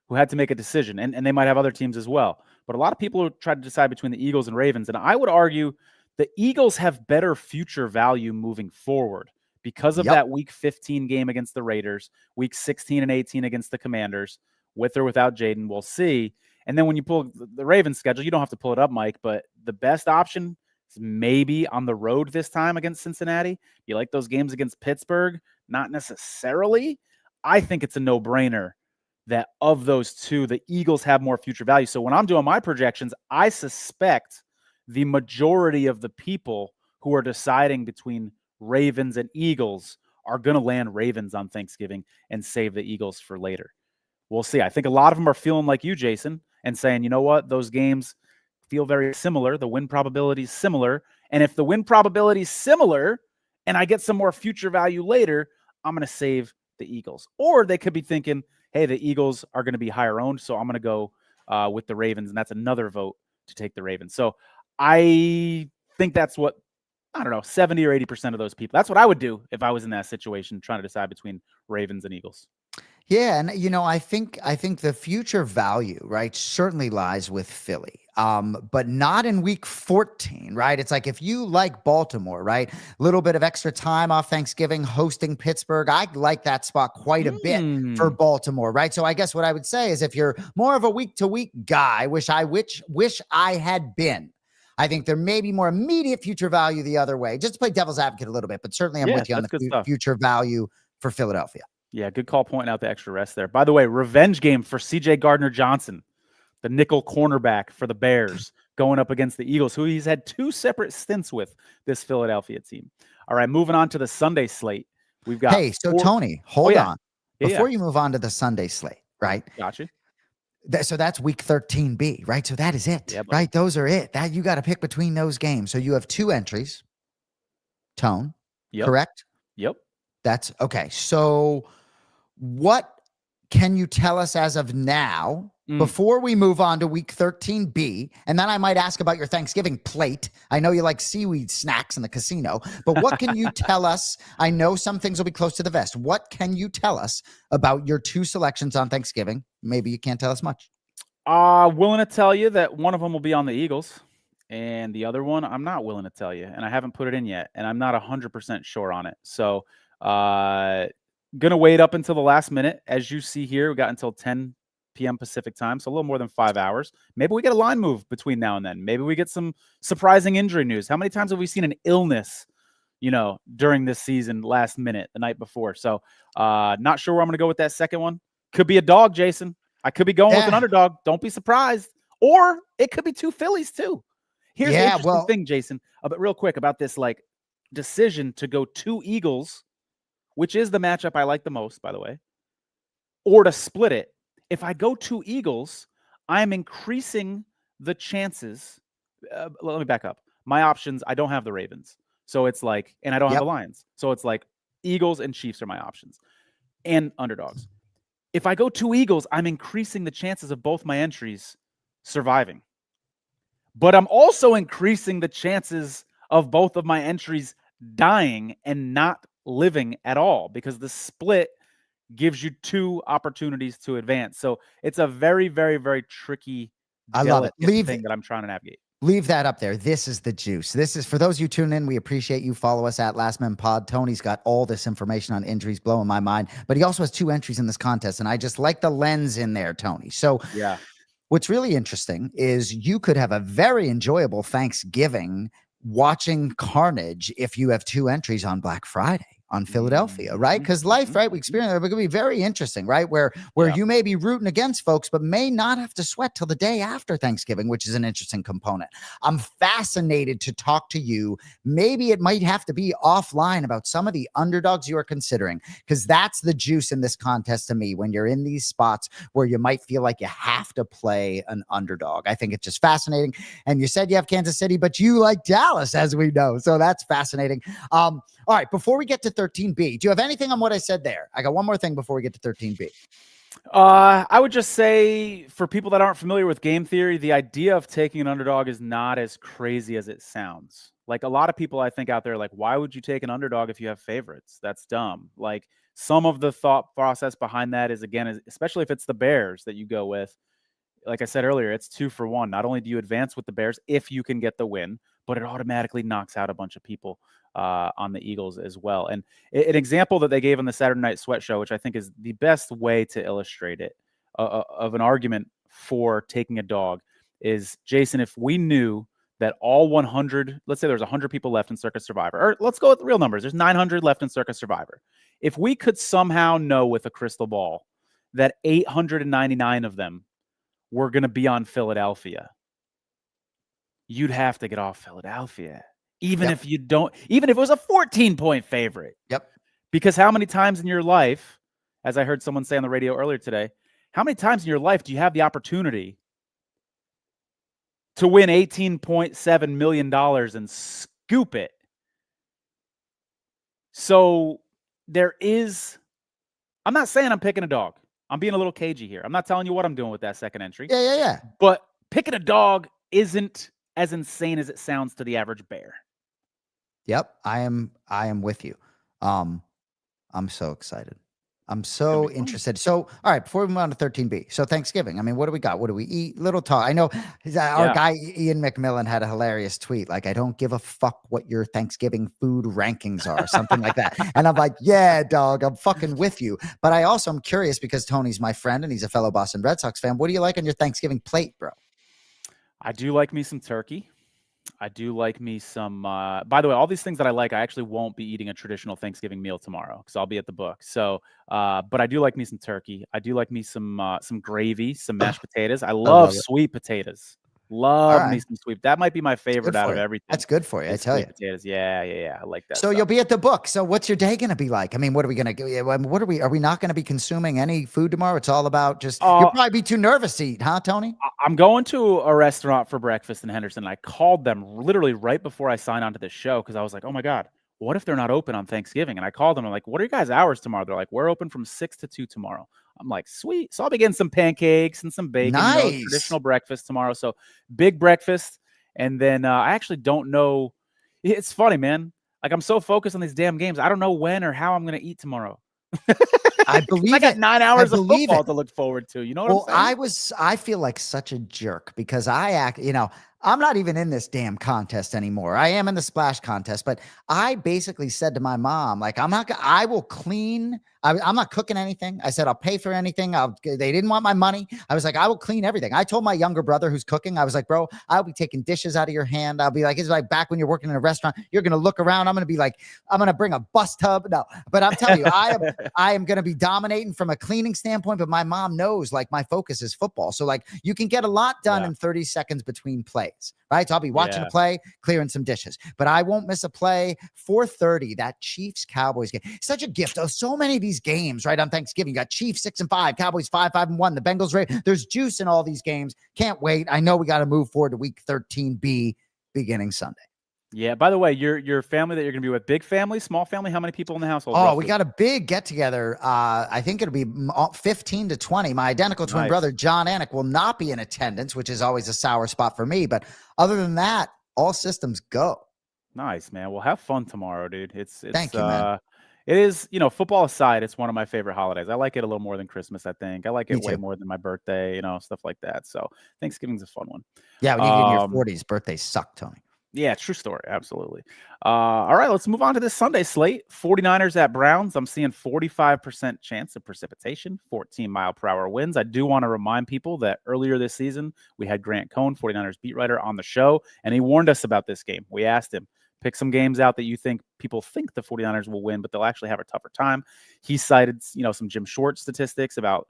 who had to make a decision, and they might have other teams as well. But a lot of people who tried to decide between the Eagles and Ravens, and I would argue the Eagles have better future value moving forward because of that Week 15 game against the Raiders, Week 16 and 18 against the Commanders, with or without Jaden, we'll see. And then when you pull the Ravens schedule, you don't have to pull it up, Mike, but the best option is maybe on the road this time against Cincinnati. You like those games against Pittsburgh? Not necessarily. I think it's a no-brainer that of those two, the Eagles have more future value. So when I'm doing my projections, I suspect the majority of the people who are deciding between Ravens and Eagles are going to land Ravens on Thanksgiving and save the Eagles for later. We'll see. I think a lot of them are feeling like you, Jason, and saying, you know what, those games feel very similar. The win probability is similar. And if the win probability is similar and I get some more future value later, I'm going to save the Eagles. Or they could be thinking, hey, the Eagles are going to be higher owned, so I'm going to go with the Ravens. And that's another vote to take the Ravens. So I think that's what, I don't know, 70 or 80% of those people. That's what I would do if I was in that situation, trying to decide between Ravens and Eagles. Yeah. And, you know, I think the future value, right, certainly lies with Philly, but not in week 14, right? It's like if you like Baltimore, right, a little bit of extra time off Thanksgiving hosting Pittsburgh, I like that spot quite a bit for Baltimore, right? So I guess what I would say is if you're more of a week-to-week guy, wish I had been, I think there may be more immediate future value the other way, just to play devil's advocate a little bit, but certainly I'm with you on the future value for Philadelphia. Yeah, good call pointing out the extra rest there. By the way, revenge game for C.J. Gardner-Johnson, the nickel cornerback for the Bears, going up against the Eagles, who he's had 2 separate stints with this Philadelphia team. All right, moving on to the Sunday slate. We've got Tony, hold on. Before you move on to the Sunday slate, right? Gotcha. So that's week 13B, right? So that is it, right? Those are it. That you got to pick between those games. So you have 2 entries. Tone, correct? Yep. That's okay. So what can you tell us as of now before we move on to week 13B? And then I might ask about your Thanksgiving plate. I know you like seaweed snacks in the casino, but what can you tell us? I know some things will be close to the vest. What can you tell us about your 2 selections on Thanksgiving? Maybe you can't tell us much. Willing to tell you that one of them will be on the Eagles and the other one I'm not willing to tell you, and I haven't put it in yet, and I'm not 100% sure on it. So going to wait up until the last minute. As you see here, we got until 10 p.m. Pacific time, so a little more than 5 hours. Maybe we get a line move between now and then. Maybe we get some surprising injury news. How many times have we seen an illness, during this season last minute, the night before? So not sure where I'm going to go with that second one. Could be a dog, Jason. I could be going with an underdog. Don't be surprised. Or it could be 2 Phillies too. Here's the interesting thing, Jason, but real quick about this, decision to go 2 Eagles, which is the matchup I like the most, by the way, or to split it. If I go 2 Eagles, I'm increasing the chances. Let me back up. My options, I don't have the Ravens. So it's like, and I don't have the Lions. So it's like Eagles and Chiefs are my options and underdogs. If I go 2 Eagles, I'm increasing the chances of both my entries surviving. But I'm also increasing the chances of both of my entries dying and not living at all, because the split gives you 2 opportunities to advance. So it's a very, very, very tricky, delicate thing that I'm trying to navigate. Leave that up there. This is the juice. This is for those of you tuning in. We appreciate you. Follow us at Last Men Pod. Tony's got all this information on injuries, blowing my mind. But he also has 2 entries in this contest, and I just like the lens in there, Tony. So yeah, what's really interesting is you could have a very enjoyable Thanksgiving watching Carnage if you have 2 entries on Black Friday on Philadelphia, right? Because life, right? We experience it. It could be very interesting, right? Where you may be rooting against folks, but may not have to sweat till the day after Thanksgiving, which is an interesting component. I'm fascinated to talk to you. Maybe it might have to be offline about some of the underdogs you are considering, because that's the juice in this contest to me. When you're in these spots where you might feel like you have to play an underdog, I think it's just fascinating. And you said you have Kansas City, but you like Dallas, as we know. So that's fascinating. All right, before we get to 13B, do you have anything on what I said there? I got one more thing before we get to 13B. I would just say, for people that aren't familiar with game theory, the idea of taking an underdog is not as crazy as it sounds. Like, a lot of people I think out there, like, why would you take an underdog if you have favorites? That's dumb. Like, some of the thought process behind that is, again, especially if it's the Bears that you go with, like I said earlier, it's 2 for 1. Not only do you advance with the Bears if you can get the win, but it automatically knocks out a bunch of people on the Eagles as well. And an example that they gave on the Saturday Night Sweat show, which I think is the best way to illustrate it, of an argument for taking a dog, is, Jason, if we knew that all 100, let's say there's 100 people left in Circa Survivor, or let's go with the real numbers, there's 900 left in Circa Survivor. If we could somehow know with a crystal ball that 899 of them were going to be on Philadelphia, you'd have to get off Philadelphia. Even if you don't, even if it was a 14-point favorite. Yep. Because how many times in your life, as I heard someone say on the radio earlier today, how many times in your life do you have the opportunity to win $18.7 million and scoop it? So there is, I'm not saying I'm picking a dog. I'm being a little cagey here. I'm not telling you what I'm doing with that second entry. Yeah. But picking a dog isn't as insane as it sounds to the average bear. Yep, I am with you. I'm so excited. I'm so interested. So, all right, before we move on to 13B. So Thanksgiving, I mean, what do we got? What do we eat? Little talk. I know our guy, Ian McMillan, had a hilarious tweet. Like, I don't give a fuck what your Thanksgiving food rankings are, something like that. And I'm like, yeah, dog, I'm fucking with you. But I also am curious, because Tony's my friend and he's a fellow Boston Red Sox fan. What do you like on your Thanksgiving plate, bro? I do like me some turkey. I do like me some, by the way, all these things that I like, I actually won't be eating a traditional Thanksgiving meal tomorrow because I'll be at the book. So, but I do like me some turkey. I do like me some gravy, some mashed potatoes. I love sweet potatoes. Love me some sweet. That might be my favorite out of everything. That's good for you. I tell you. Potatoes. Yeah. I like that. So you'll be at the book. So what's your day going to be like? I mean, what are we going to do? Are we not going to be consuming any food tomorrow? It's all about just, you'll probably be too nervous to eat, huh, Tony? I'm going to a restaurant for breakfast in Henderson. I called them literally right before I signed on to this show, because I was like, oh my God, what if they're not open on Thanksgiving? And I called them. I'm like, what are your guys' hours tomorrow? They're like, we're open from 6 to 2 tomorrow. I'm like, sweet. So I'll be getting some pancakes and some bacon. Nice. Traditional breakfast tomorrow. So big breakfast. And then I actually don't know. It's funny, man. Like, I'm so focused on these damn games. I don't know when or how I'm going to eat tomorrow. I believe I got 9 hours of football to look forward to. You know what I'm saying? I feel like such a jerk because I'm not even in this damn contest anymore. I am in the splash contest, but I basically said to my mom, like, I will clean. I'm not cooking anything. I said, I'll pay for anything. They didn't want my money. I was like, I will clean everything. I told my younger brother who's cooking, I was like, bro, I'll be taking dishes out of your hand. I'll be like, it's like back when you're working in a restaurant, you're going to look around. I'm going to be like, I'm going to bring a bus tub. No, but I'm telling you, I am going to be dominating from a cleaning standpoint, but my mom knows, like, my focus is football. So, like, you can get a lot done in 30 seconds between plays. plays, right? So I'll be watching a play, clearing some dishes, but I won't miss a play. 4:30, that Chiefs-Cowboys game. Such a gift. Oh, so many of these games, right, on Thanksgiving. You got Chiefs 6-5, Cowboys 5-5-1, the Bengals. There's juice in all these games. Can't wait. I know we got to move forward to week 13B beginning Sunday. Yeah. By the way, your family that you're going to be with, big family, small family, how many people in the household? Oh, roughly? we got a big get together. I think it'll be 15 to 20. My identical twin brother, John Anik, will not be in attendance, which is always a sour spot for me. But other than that, all systems go. Nice, man. Well, have fun tomorrow, dude. Thank you, man. It is, football aside, it's one of my favorite holidays. I like it a little more than Christmas, I think. I like it way more than my birthday, stuff like that. So Thanksgiving's a fun one. Yeah, when you get in your 40s, birthdays suck, Tony. Yeah, true story. Absolutely. All right, let's move on to this Sunday slate. 49ers at Browns. I'm seeing 45% chance of precipitation, 14-mile-per-hour winds. I do want to remind people that earlier this season, we had Grant Cohn, 49ers beat writer, on the show, and he warned us about this game. We asked him, pick some games out that you think people think the 49ers will win, but they'll actually have a tougher time. He cited, some Jim Short statistics about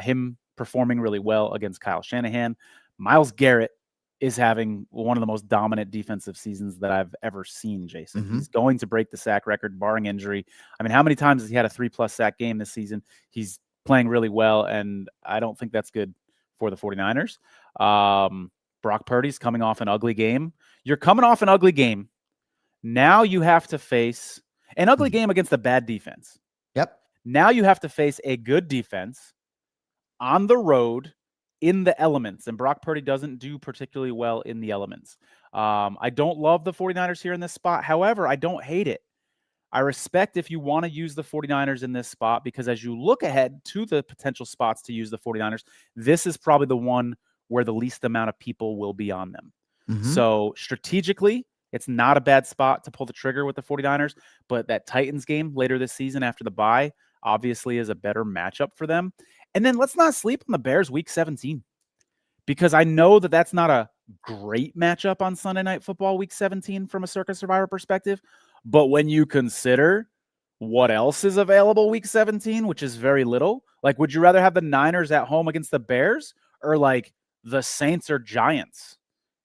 him performing really well against Kyle Shanahan. Myles Garrett is having one of the most dominant defensive seasons that I've ever seen, Jason. He's going to break the sack record, barring injury. I mean, how many times has he had a 3+ sack game this season? He's playing really well, and I don't think that's good for the 49ers. Brock Purdy's coming off an ugly game. You're coming off an ugly game. Now you have to face an ugly game against a bad defense. Yep. Now you have to face a good defense on the road in the elements, and Brock Purdy doesn't do particularly well in the elements. I don't love the 49ers here in this spot. However, I don't hate it. I respect if you want to use the 49ers in this spot, because as you look ahead to the potential spots to use the 49ers, this is probably the one where the least amount of people will be on them. So strategically, it's not a bad spot to pull the trigger with the 49ers, but that Titans game later this season after the bye obviously is a better matchup for them. And then let's not sleep on the Bears week 17, because I know that that's not a great matchup on Sunday Night Football week 17 from a Circa Survivor perspective. But when you consider what else is available week 17, which is very little, like, would you rather have the Niners at home against the Bears or like the Saints or Giants?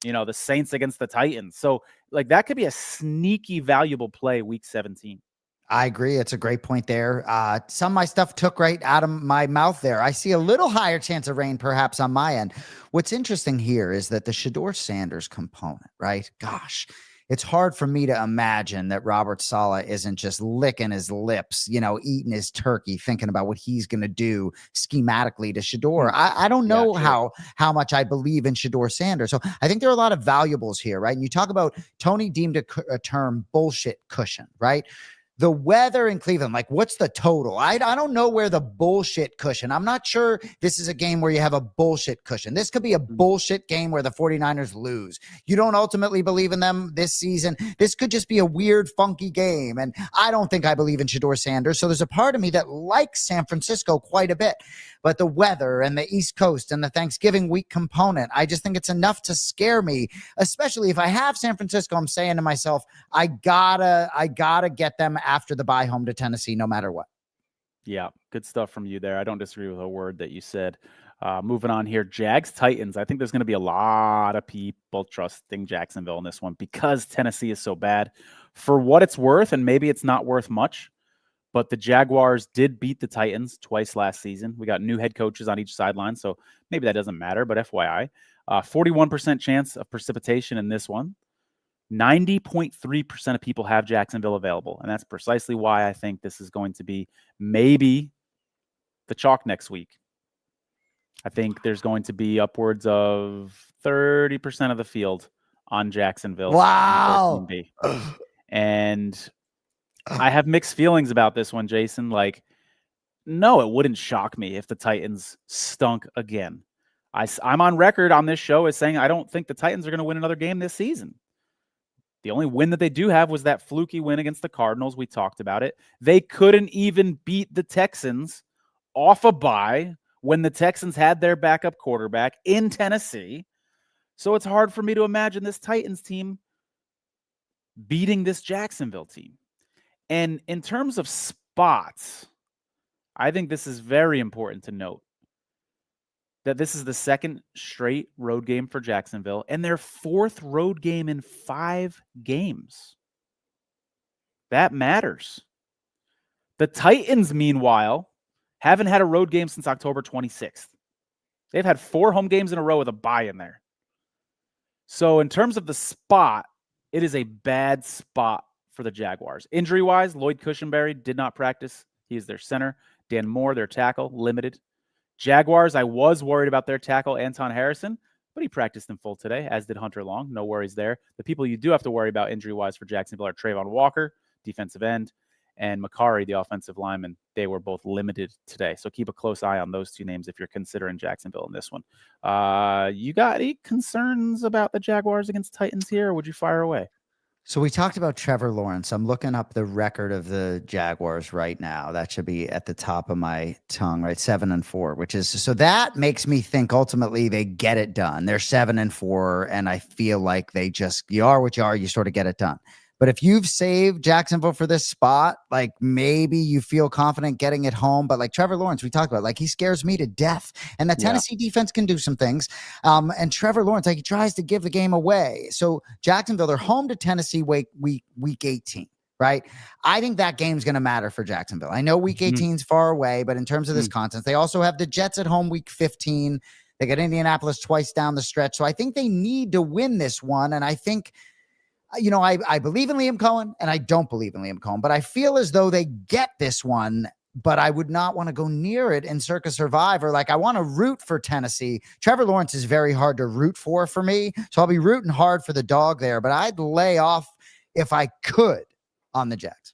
The Saints against the Titans. So like that could be a sneaky valuable play week 17. I agree. It's a great point there. Some of my stuff took right out of my mouth there. I see a little higher chance of rain perhaps on my end. What's interesting here is that the Shedeur Sanders component, right? Gosh, it's hard for me to imagine that Robert Saleh isn't just licking his lips, eating his turkey, thinking about what he's going to do schematically to Shedeur. I don't know how much I believe in Shedeur Sanders. So I think there are a lot of valuables here, right? And you talk about Tony deemed a term bullshit cushion, right? The weather in Cleveland, like, what's the total? I don't know where the bullshit cushion. I'm not sure this is a game where you have a bullshit cushion. This could be a bullshit game where the 49ers lose. You don't ultimately believe in them this season. This could just be a weird, funky game. And I don't think I believe in Shedeur Sanders. So there's a part of me that likes San Francisco quite a bit. But the weather and the East Coast and the Thanksgiving week component, I just think it's enough to scare me, especially if I have San Francisco. I'm saying to myself, I gotta get them after the bye home to Tennessee, no matter what. Yeah, good stuff from you there. I don't disagree with a word that you said. Moving on here, Jags Titans. I think there's going to be a lot of people trusting Jacksonville in this one because Tennessee is so bad. For what it's worth, and maybe it's not worth much, but the Jaguars did beat the Titans twice last season. We got new head coaches on each sideline, so maybe that doesn't matter, but FYI. 41% chance of precipitation in this one. 90.3% of people have Jacksonville available, and that's precisely why I think this is going to be maybe the chalk next week. I think there's going to be upwards of 30% of the field on Jacksonville. Wow. And I have mixed feelings about this one, Jason. Like, no, it wouldn't shock me if the Titans stunk again. I'm on record on this show as saying I don't think the Titans are going to win another game this season. The only win that they do have was that fluky win against the Cardinals. We talked about it. They couldn't even beat the Texans off a bye when the Texans had their backup quarterback in Tennessee. So it's hard for me to imagine this Titans team beating this Jacksonville team. And in terms of spots, I think this is very important to note. that this is the second straight road game for Jacksonville and their fourth road game in 5 games. That matters. The Titans, meanwhile, haven't had a road game since October 26th. They've had 4 home games in a row with a bye in there. So in terms of the spot, it is a bad spot for the Jaguars. Injury-wise, Lloyd Cushenberry did not practice. He is their center. Dan Moore, their tackle, limited. Jaguars, I was worried about their tackle, Anton Harrison, but he practiced in full today, as did Hunter Long. No worries there. The people you do have to worry about injury-wise for Jacksonville are Trayvon Walker, defensive end, and Makari, the offensive lineman. They were both limited today. So keep a close eye on those 2 names if you're considering Jacksonville in this one. You got any concerns about the Jaguars against Titans here, or would you fire away? So we talked about Trevor Lawrence. I'm looking up the record of the Jaguars right now. That should be at the top of my tongue, right? 7-4, which is, so that makes me think ultimately they get it done. They're 7-4, and I feel like they just, you are what you are, you sort of get it done. But if you've saved Jacksonville for this spot, like maybe you feel confident getting it home. But like Trevor Lawrence, we talked about, like he scares me to death. And the Tennessee defense can do some things. And Trevor Lawrence, like he tries to give the game away. So Jacksonville, they're home to Tennessee week 18, right? I think that game's going to matter for Jacksonville. I know week 18 is far away, but in terms of this contest, they also have the Jets at home week 15. They got Indianapolis twice down the stretch. So I think they need to win this one. And I think, you know, I believe in Liam Cohen and I don't believe in Liam Cohen, but I feel as though they get this one, but I would not want to go near it in Circa Survivor. Like I want to root for Tennessee. Trevor Lawrence is very hard to root for me. So I'll be rooting hard for the dog there, but I'd lay off if I could on the Jags.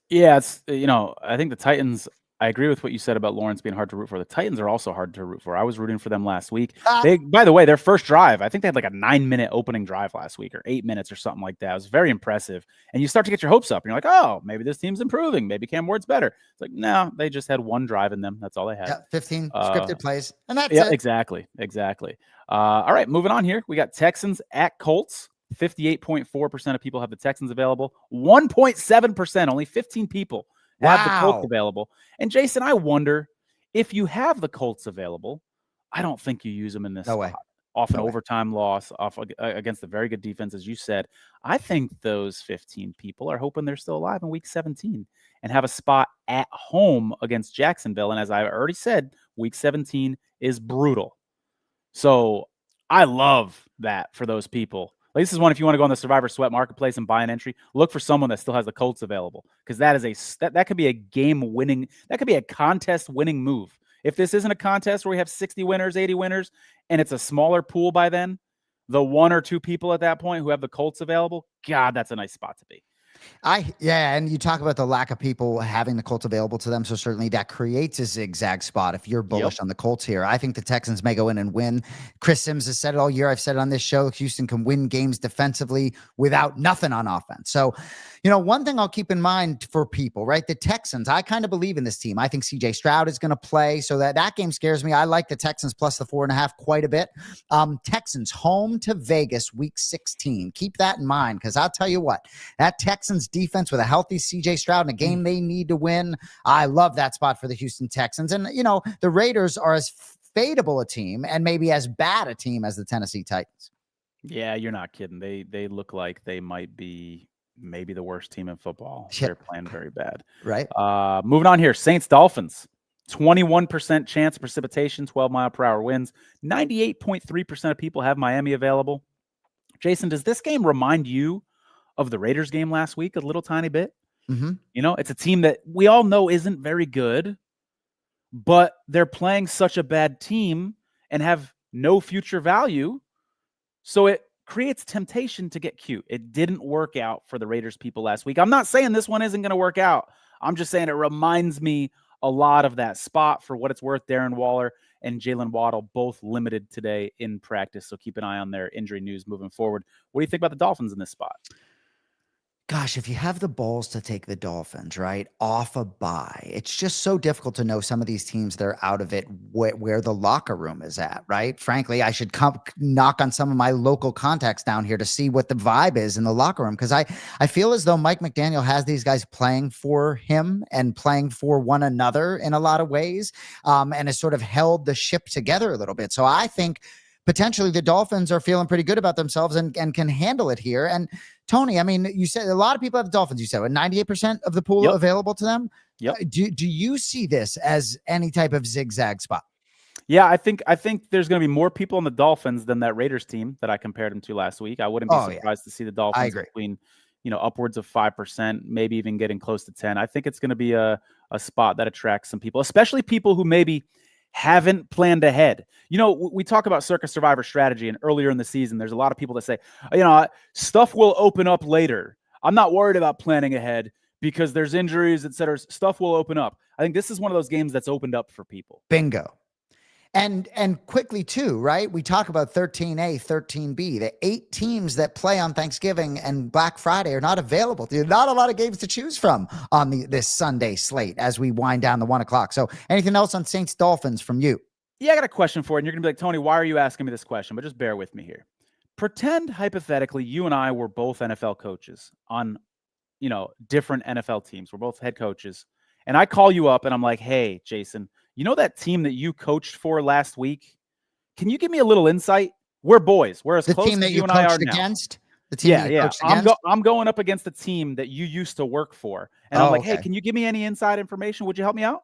Yeah. It's, you know, I think the Titans, I agree with what you said about Lawrence being hard to root for. The Titans are also hard to root for. I was rooting for them last week. By the way, their first drive, I think they had like a 9-minute opening drive last week or 8 minutes or something like that. It was very impressive. And you start to get your hopes up. And you're like, oh, maybe this team's improving. Maybe Cam Ward's better. It's like, no, they just had 1 drive in them. That's all they had. Yeah, 15 scripted plays. And that's it. Exactly. All right, moving on here. We got Texans at Colts. 58.4% of people have the Texans available. 1.7%, only 15 people have the Colts available. And Jason, I wonder if you have the Colts available, I don't think you use them in this spot. Off an overtime loss, off against a very good defense, as you said. I think those 15 people are hoping they're still alive in week 17 and have a spot at home against Jacksonville. And as I already said, week 17 is brutal. So I love that for those people. Like, this is one, if you want to go on the Survivor Sweat Marketplace and buy an entry, look for someone that still has the Colts available, because that is that could be a game-winning, that could be a contest-winning move. If this isn't a contest where we have 60 winners, 80 winners, and it's a smaller pool by then, the 1 or 2 people at that point who have the Colts available, God, that's a nice spot to be. And you talk about the lack of people having the Colts available to them, so certainly that creates a zigzag spot if you're bullish on the Colts here. I think the Texans may go in and win. Chris Sims has said it all year. I've said it on this show. Houston can win games defensively without nothing on offense. So, you know, one thing I'll keep in mind for people, right? The Texans, I kind of believe in this team. I think CJ Stroud is going to play, so that game scares me. I like the Texans plus the 4.5 quite a bit. Texans home to Vegas week 16. Keep that in mind, because I'll tell you what, that Texans defense with a healthy CJ Stroud in a game they need to win, I love that spot for the Houston Texans. And, you know, the Raiders are as fadeable a team and maybe as bad a team as the Tennessee Titans. Yeah, you're not kidding. They look like they might be maybe the worst team in football. They're playing very bad. Right. Moving on here, Saints Dolphins. 21% chance of precipitation, 12-mile-per-hour winds. 98.3% of people have Miami available. Jason, does this game remind you of the Raiders game last week a little tiny bit? Mm-hmm. You know, it's a team that we all know isn't very good, but they're playing such a bad team and have no future value. So it creates temptation to get cute. It didn't work out for the Raiders people last week. I'm not saying this one isn't going to work out. I'm just saying it reminds me a lot of that spot. For what it's worth, Darren Waller and Jalen Waddle both limited today in practice. So keep an eye on their injury news moving forward. What do you think about the Dolphins in this spot? Gosh, if you have the balls to take the Dolphins, right, off a bye, it's just so difficult to know some of these teams that are out of it, where the locker room is at, right? Frankly, I should come knock on some of my local contacts down here to see what the vibe is in the locker room, because I feel as though Mike McDaniel has these guys playing for him and playing for one another in a lot of ways, and has sort of held the ship together a little bit. So I think potentially the Dolphins are feeling pretty good about themselves and can handle it here. And Tony, I mean, you said a lot of people have the Dolphins. You said 98% of the pool available to them. Yep. Do you see this as any type of zigzag spot? Yeah, I think there's going to be more people on the Dolphins than that Raiders team that I compared them to last week. I wouldn't be surprised to see the Dolphins between, upwards of 5%, maybe even getting close to 10. I think it's going to be a spot that attracts some people, especially people who maybe haven't planned ahead. We talk about Circa Survivor strategy, and earlier in the season, there's a lot of people that say, stuff will open up later. I'm not worried about planning ahead because there's injuries, et cetera. Stuff will open up. I think this is one of those games that's opened up for people. Bingo. And quickly too, right? We talk about 13A, 13B. The 8 teams that play on Thanksgiving and Black Friday are not available. There's not a lot of games to choose from on this Sunday slate as we wind down the 1 o'clock. So anything else on Saints Dolphins from you? Yeah, I got a question for you. And you're going to be like, Tony, why are you asking me this question? But just bear with me here. Pretend hypothetically you and I were both NFL coaches on, different NFL teams. We're both head coaches. And I call you up and I'm like, hey, Jason, that team that you coached for last week? Can you give me a little insight? We're boys. We're as close as you and I are against? now. The team that you coached against? I'm going up against the team that you used to work for. And I'm like, hey, can you give me any inside information? Would you help me out?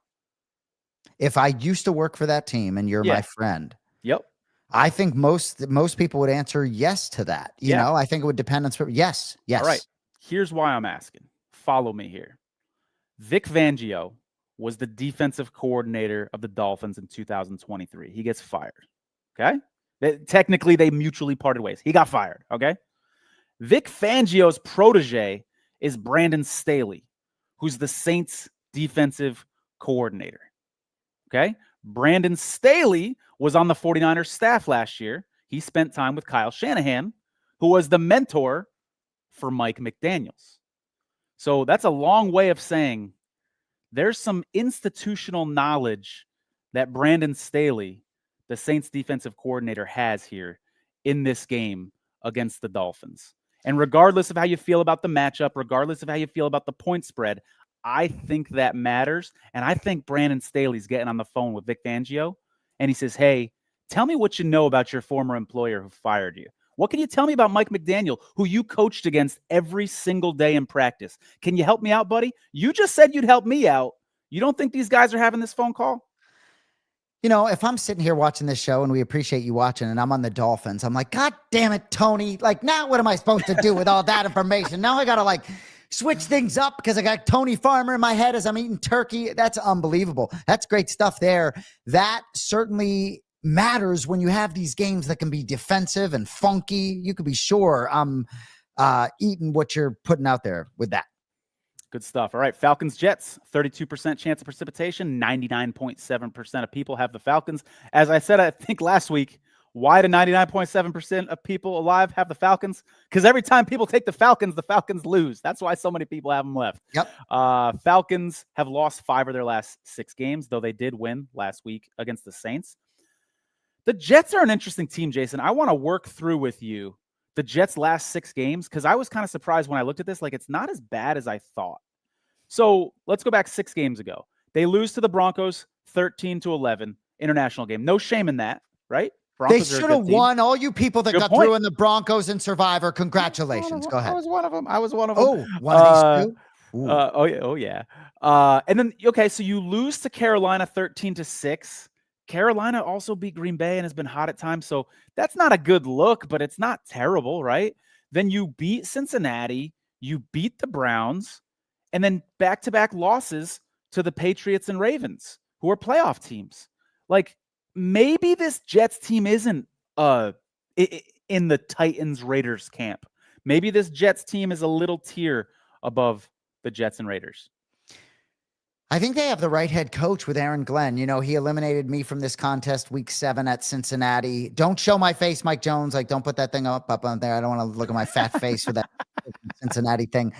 If I used to work for that team and you're my friend. Yep. I think most people would answer yes to that. You know, I think it would depend on yes. All right. Here's why I'm asking. Follow me here. Vic Fangio was the defensive coordinator of the Dolphins in 2023. He gets fired. Okay. Technically, they mutually parted ways. He got fired. Okay. Vic Fangio's protege is Brandon Staley, who's the Saints defensive coordinator. Okay. Brandon Staley was on the 49ers staff last year. He spent time with Kyle Shanahan, who was the mentor for Mike McDaniels. So that's a long way of saying there's some institutional knowledge that Brandon Staley, the Saints defensive coordinator, has here in this game against the Dolphins. And regardless of how you feel about the matchup, regardless of how you feel about the point spread, I think that matters. And I think Brandon Staley's getting on the phone with Vic Fangio, and he says, hey, tell me what you know about your former employer who fired you. What can you tell me about Mike McDaniel, who you coached against every single day in practice? Can you help me out, buddy? You just said you'd help me out. You don't think these guys are having this phone call? If I'm sitting here watching this show and we appreciate you watching and I'm on the Dolphins, I'm like, God damn it, Tony. Like, now what am I supposed to do with all that information? Now I got to switch things up because I got Tony Farmer in my head as I'm eating turkey. That's unbelievable. That's great stuff there. That certainly matters when you have these games that can be defensive and funky. You can be sure I'm eating what you're putting out there with that. Good stuff. All right. Falcons, Jets, 32% chance of precipitation. 99.7% of people have the Falcons. As I said, I think last week, why do 99.7% of people alive have the Falcons? Because every time people take the Falcons lose. That's why so many people have them left. Yep. Falcons have lost 5 of their last 6 games, though they did win last week against the Saints. The Jets are an interesting team, Jason. I want to work through with you the Jets' last 6 games because I was kind of surprised when I looked at this. It's not as bad as I thought. So let's go back 6 games ago. They lose to the Broncos 13-11, international game. No shame in that, right? Broncos they should have won. All you people that got through in the Broncos and Survivor, congratulations. Go ahead. I was one of them. Oh, one of these two? Oh yeah. And then, okay, so you lose to Carolina 13-6. Carolina also beat Green Bay and has been hot at times. So that's not a good look, but it's not terrible, right? Then you beat Cincinnati, you beat the Browns, and then back-to-back losses to the Patriots and Ravens, who are playoff teams. Maybe this Jets team isn't in the Titans-Raiders camp. Maybe this Jets team is a little tier above the Jets and Raiders. I think they have the right head coach with Aaron Glenn. He eliminated me from this contest week 7 at Cincinnati. Don't show my face, Mike Jones. Don't put that thing up on there. I don't want to look at my fat face for that. Cincinnati thing.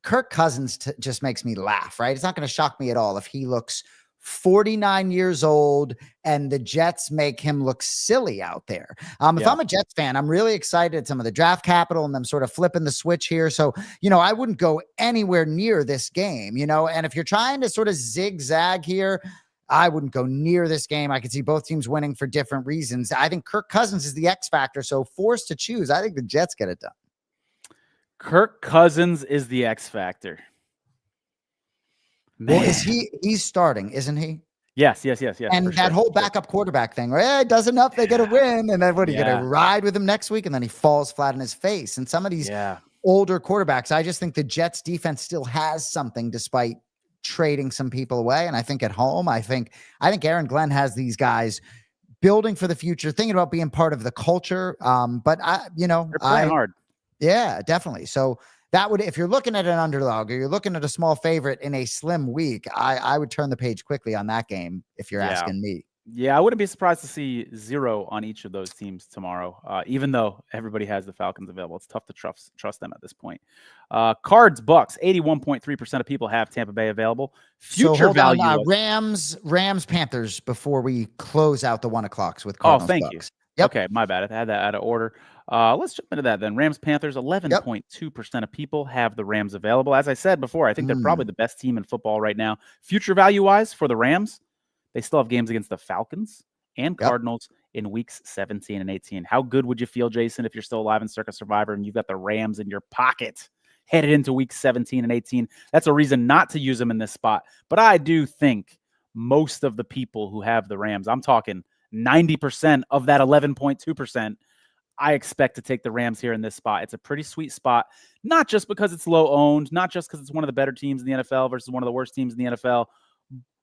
Kirk Cousins just makes me laugh, right? It's not going to shock me at all if he looks 49 years old and the Jets make him look silly out there. If I'm a Jets fan, I'm really excited at some of the draft capital and them sort of flipping the switch here. So, I wouldn't go anywhere near this game, and if you're trying to sort of zigzag here, I wouldn't go near this game. I could see both teams winning for different reasons. I think Kirk Cousins is the X factor. So forced to choose, I think the Jets get it done. Kirk Cousins is the X factor. Man. Well, he's starting, isn't he? Yes. And that whole backup quarterback thing, right? It does enough, they get a win. And then what are you going to ride with him next week? And then he falls flat in his face. And some of these older quarterbacks, I just think the Jets defense still has something despite trading some people away. And I think at home, I think Aaron Glenn has these guys building for the future, thinking about being part of the culture. But they're playing hard. Yeah, definitely. So that would, if you're looking at an underdog or you're looking at a small favorite in a slim week, I would turn the page quickly on that game if you're asking me. Yeah, I wouldn't be surprised to see 0 on each of those teams tomorrow, even though everybody has the Falcons available. It's tough to trust them at this point. Cards, Bucks, 81.3% of people have Tampa Bay available. Future value. Rams, Panthers before we close out the 1 o'clocks with Cardinals. Oh, thank Bucks. you. Yep. Okay, my bad. I had that out of order. Let's jump into that then. Rams, Panthers, 11.2% of people have the Rams available. As I said before, I think they're probably the best team in football right now. Future value-wise for the Rams, they still have games against the Falcons and Cardinals in weeks 17 and 18. How good would you feel, Jason, if you're still alive in Circa Survivor and you've got the Rams in your pocket headed into weeks 17 and 18? That's a reason not to use them in this spot. But I do think most of the people who have the Rams, I'm talking 90% of that 11.2%, I expect to take the Rams here in this spot. It's a pretty sweet spot, not just because it's low owned, not just because it's one of the better teams in the NFL versus one of the worst teams in the NFL,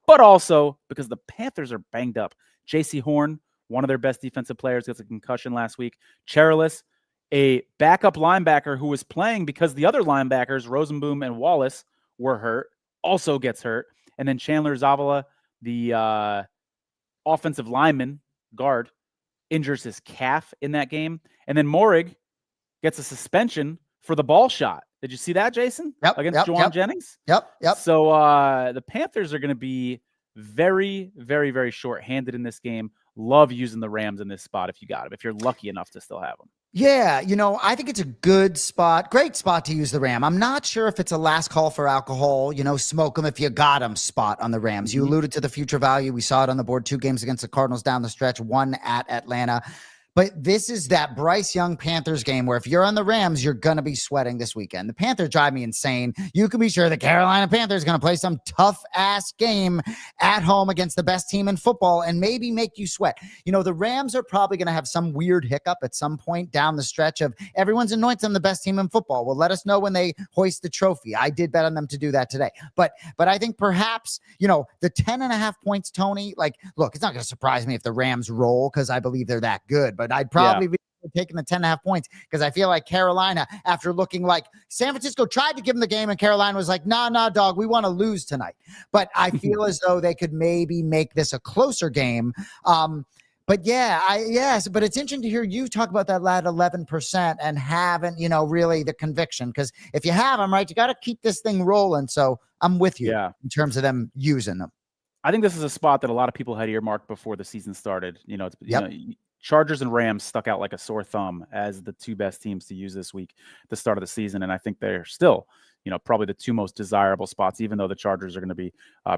but also because the Panthers are banged up. J.C. Horn, one of their best defensive players, gets a concussion last week. Cherilus, a backup linebacker who was playing because the other linebackers, Rosenboom and Wallace, were hurt, also gets hurt. And then Chandler Zavala, the offensive lineman, guard, injures his calf in that game. And then Morig gets a suspension for the ball shot. Did you see that, Jason? Against Juwan Jennings? Yep. So the Panthers are going to be very, very, very short-handed in this game. Love using the Rams in this spot if you got them, if you're lucky enough to still have them. Yeah, I think it's a good spot, great spot to use the Ram. I'm not sure if it's a last call for alcohol, smoke them if you got them spot on the Rams. You alluded to the future value. We saw it on the board, 2 games against the Cardinals down the stretch, 1 at Atlanta. But this is that Bryce Young Panthers game where if you're on the Rams, you're going to be sweating this weekend. The Panthers drive me insane. You can be sure the Carolina Panthers are going to play some tough-ass game at home against the best team in football and maybe make you sweat. The Rams are probably going to have some weird hiccup at some point down the stretch of everyone's anointed them the best team in football. Well, let us know when they hoist the trophy. I did bet on them to do that today. But I think perhaps, the 10.5 points, Tony, look, it's not going to surprise me if the Rams roll because I believe they're that good. But I'd probably be taking the 10.5 points because I feel like Carolina, after looking like San Francisco tried to give them the game and Carolina was like, nah, dog, we want to lose tonight. But I feel as though they could maybe make this a closer game. But but it's interesting to hear you talk about that lad 11% and haven't, really the conviction. Because if you have them, right, you got to keep this thing rolling. So I'm with you in terms of them using them. I think this is a spot that a lot of people had earmarked before the season started. Chargers and Rams stuck out like a sore thumb as the 2 best teams to use this week at the start of the season. And I think they're still, probably the 2 most desirable spots, even though the Chargers are going to be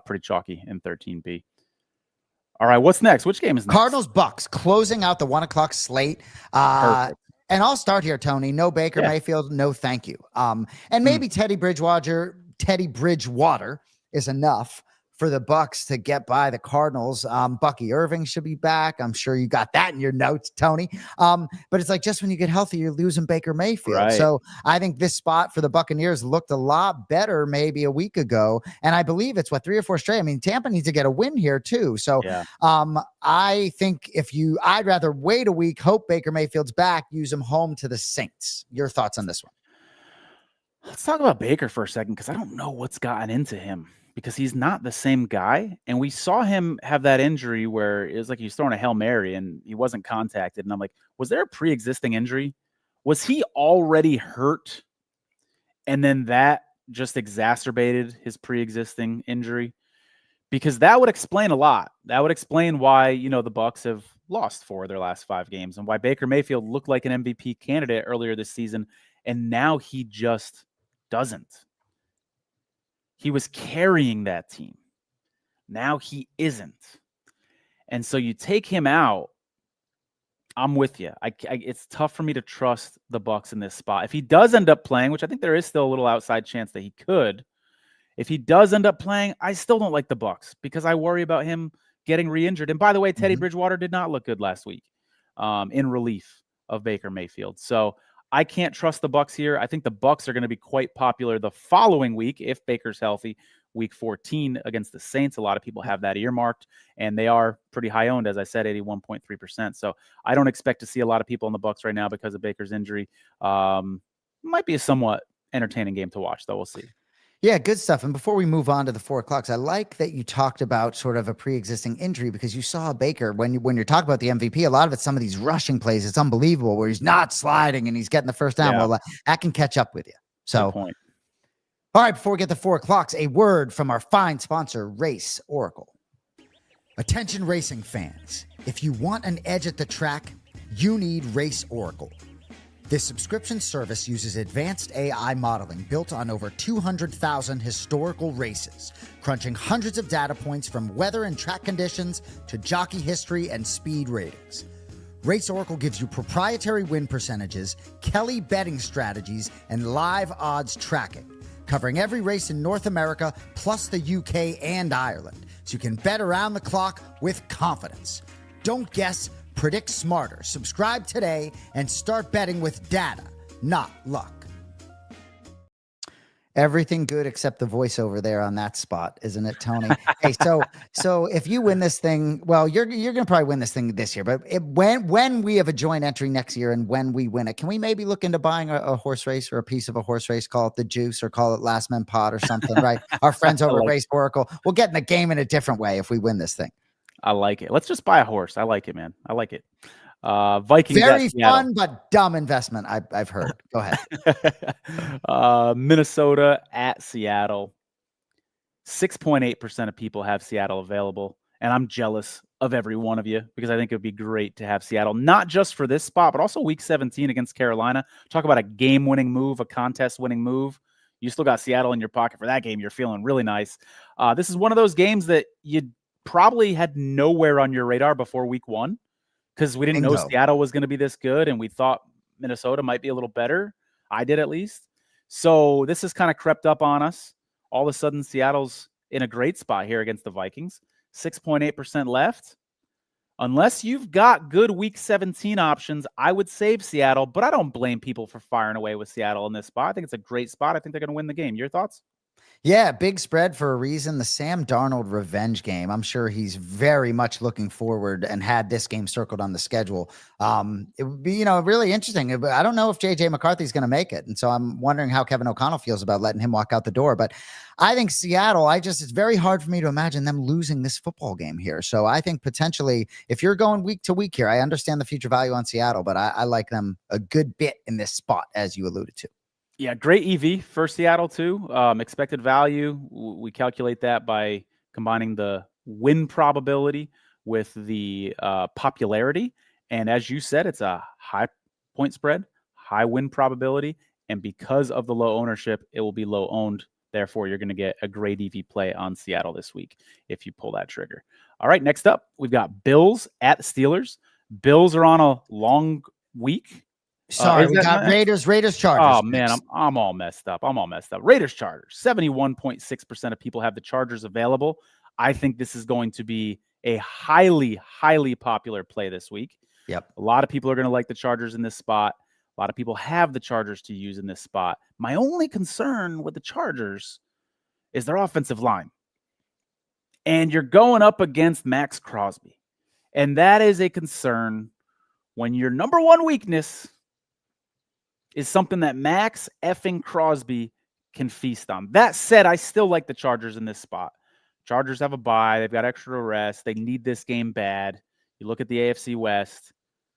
pretty chalky in 13B. All right, what's next? Which game is next? Cardinals Bucks closing out the 1 o'clock slate. And I'll start here, Tony. No Baker Mayfield, no thank you. And maybe Teddy Bridgewater is enough for the Bucks to get by the Cardinals. Bucky Irving should be back. I'm sure you got that in your notes, Tony. But it's like just when you get healthy, you're losing Baker Mayfield. Right. So I think this spot for the Buccaneers looked a lot better maybe a week ago. And I believe it's 3 or 4 straight. I mean, Tampa needs to get a win here too. So I think I'd rather wait a week, hope Baker Mayfield's back, use him home to the Saints. Your thoughts on this one? Let's talk about Baker for a second, because I don't know what's gotten into him. Because he's not the same guy. And we saw him have that injury where it was like he was throwing a Hail Mary and he wasn't contacted. And I'm like, was there a pre-existing injury? Was he already hurt? And then that just exacerbated his pre-existing injury? Because that would explain a lot. That would explain why, the Bucs have lost 4 of their last 5 games and why Baker Mayfield looked like an MVP candidate earlier this season. And now he just doesn't. He was carrying that team. Now he isn't. And so you take him out. I'm with you. It's tough for me to trust the Bucs in this spot. If he does end up playing, which I think there is still a little outside chance that he could, if he does end up playing, I still don't like the Bucs because I worry about him getting re-injured. And by the way, Teddy Bridgewater did not look good last week in relief of Baker Mayfield. So I can't trust the Bucs here. I think the Bucs are going to be quite popular the following week if Baker's healthy. Week 14 against the Saints. A lot of people have that earmarked, and they are pretty high owned, as I said, 81.3%. So I don't expect to see a lot of people in the Bucs right now because of Baker's injury. Might be a somewhat entertaining game to watch, though. We'll see. Yeah, good stuff. And before we move on to the 4 o'clocks, I like that you talked about sort of a pre-existing injury because you saw Baker when you're talking about the MVP, a lot of it's some of these rushing plays. It's unbelievable where he's not sliding and he's getting the first down. Yeah. Well, that can catch up with you. So, good point. All right, before we get to 4 o'clocks, a word from our fine sponsor, Race Oracle. Attention racing fans. If you want an edge at the track, you need Race Oracle. This subscription service uses advanced AI modeling built on over 200,000 historical races, crunching hundreds of data points from weather and track conditions to jockey history and speed ratings. Race Oracle gives you proprietary win percentages, Kelly betting strategies, and live odds tracking, covering every race in North America, plus the UK and Ireland, so you can bet around the clock with confidence. Don't guess, predict smarter. Subscribe today and start betting with data, not luck. Everything good except the voiceover there on that spot, isn't it, Tony? Hey, so if you win this thing, well, you're gonna probably win this thing this year. But when we have a joint entry next year and when we win it, can we maybe look into buying a horse race or a piece of a horse race? Call it the Juice or call it Last Men Pod or something, right? Our friends over at Race Oracle, we'll get in the game in a different way if we win this thing. I like it. Let's just buy a horse. I like it, man. I like it. Vikings. Very fun, but dumb investment. I've heard. Go ahead. Minnesota at Seattle. 6.8% of people have Seattle available. And I'm jealous of every one of you because I think it would be great to have Seattle, not just for this spot, but also week 17 against Carolina. Talk about a game-winning move, a contest-winning move. You still got Seattle in your pocket for that game. You're feeling really nice. This is one of those games that you probably had nowhere on your radar before week 1. Because we didn't know Seattle was going to be this good, and we thought Minnesota might be a little better. I did, at least. So this has kind of crept up on us. All of a sudden, Seattle's in a great spot here against the Vikings. 6.8% left. Unless you've got good Week 17 options, I would save Seattle, but I don't blame people for firing away with Seattle in this spot. I think it's a great spot. I think they're going to win the game. Your thoughts? Yeah, big spread for a reason. The Sam Darnold revenge game. I'm sure he's very much looking forward and had this game circled on the schedule. It would be, really interesting. But I don't know if JJ McCarthy's going to make it. And so I'm wondering how Kevin O'Connell feels about letting him walk out the door. But I think Seattle, it's very hard for me to imagine them losing this football game here. So I think potentially if you're going week to week here, I understand the future value on Seattle, but I like them a good bit in this spot, as you alluded to. Yeah, great EV for Seattle too. Expected value, we calculate that by combining the win probability with the popularity. And as you said, it's a high point spread, high win probability. And because of the low ownership, it will be low owned. Therefore, you're going to get a great EV play on Seattle this week if you pull that trigger. All right, next up, we've got Bills at Steelers. Bills are on a long week. Sorry, we got Raiders, Chargers. Oh, man, I'm all messed up. Raiders, Chargers. 71.6% of people have the Chargers available. I think this is going to be a highly, highly popular play this week. Yep. A lot of people are going to like the Chargers in this spot. A lot of people have the Chargers to use in this spot. My only concern with the Chargers is their offensive line. And you're going up against Max Crosby. And that is a concern when your number one weakness is something that Max effing Crosby can feast on. That said, I still like the Chargers in this spot. Chargers have a bye. They've got extra rest. They need this game bad. You look at the AFC West.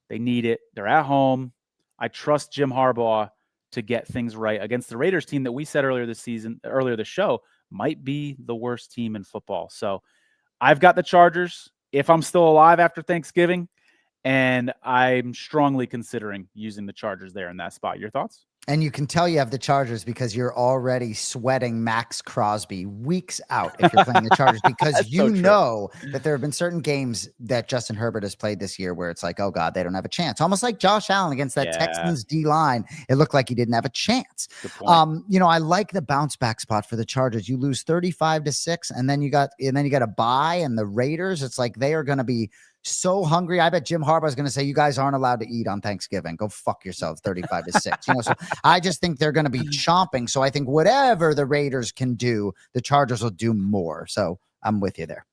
They need it. They're at home. I trust Jim Harbaugh to get things right against the Raiders team that we said earlier this show, might be the worst team in football. So I've got the Chargers if I'm still alive after Thanksgiving, and I'm strongly considering using the Chargers there in that spot. Your thoughts? And you can tell you have the Chargers because you're already sweating Max Crosby weeks out if you're playing the Chargers, because you know that there have been certain games that Justin Herbert has played this year where it's like, oh God, they don't have a chance. Almost like Josh Allen against that Texans D line. It looked like he didn't have a chance. I like the bounce back spot for the Chargers. You lose 35-6, and then you got a bye, and the Raiders, it's like they are going to be so hungry. I bet Jim Harbaugh is going to say, you guys aren't allowed to eat on Thanksgiving. Go fuck yourselves, 35-6. So I just think they're going to be chomping. So I think whatever the Raiders can do, the Chargers will do more. So I'm with you there.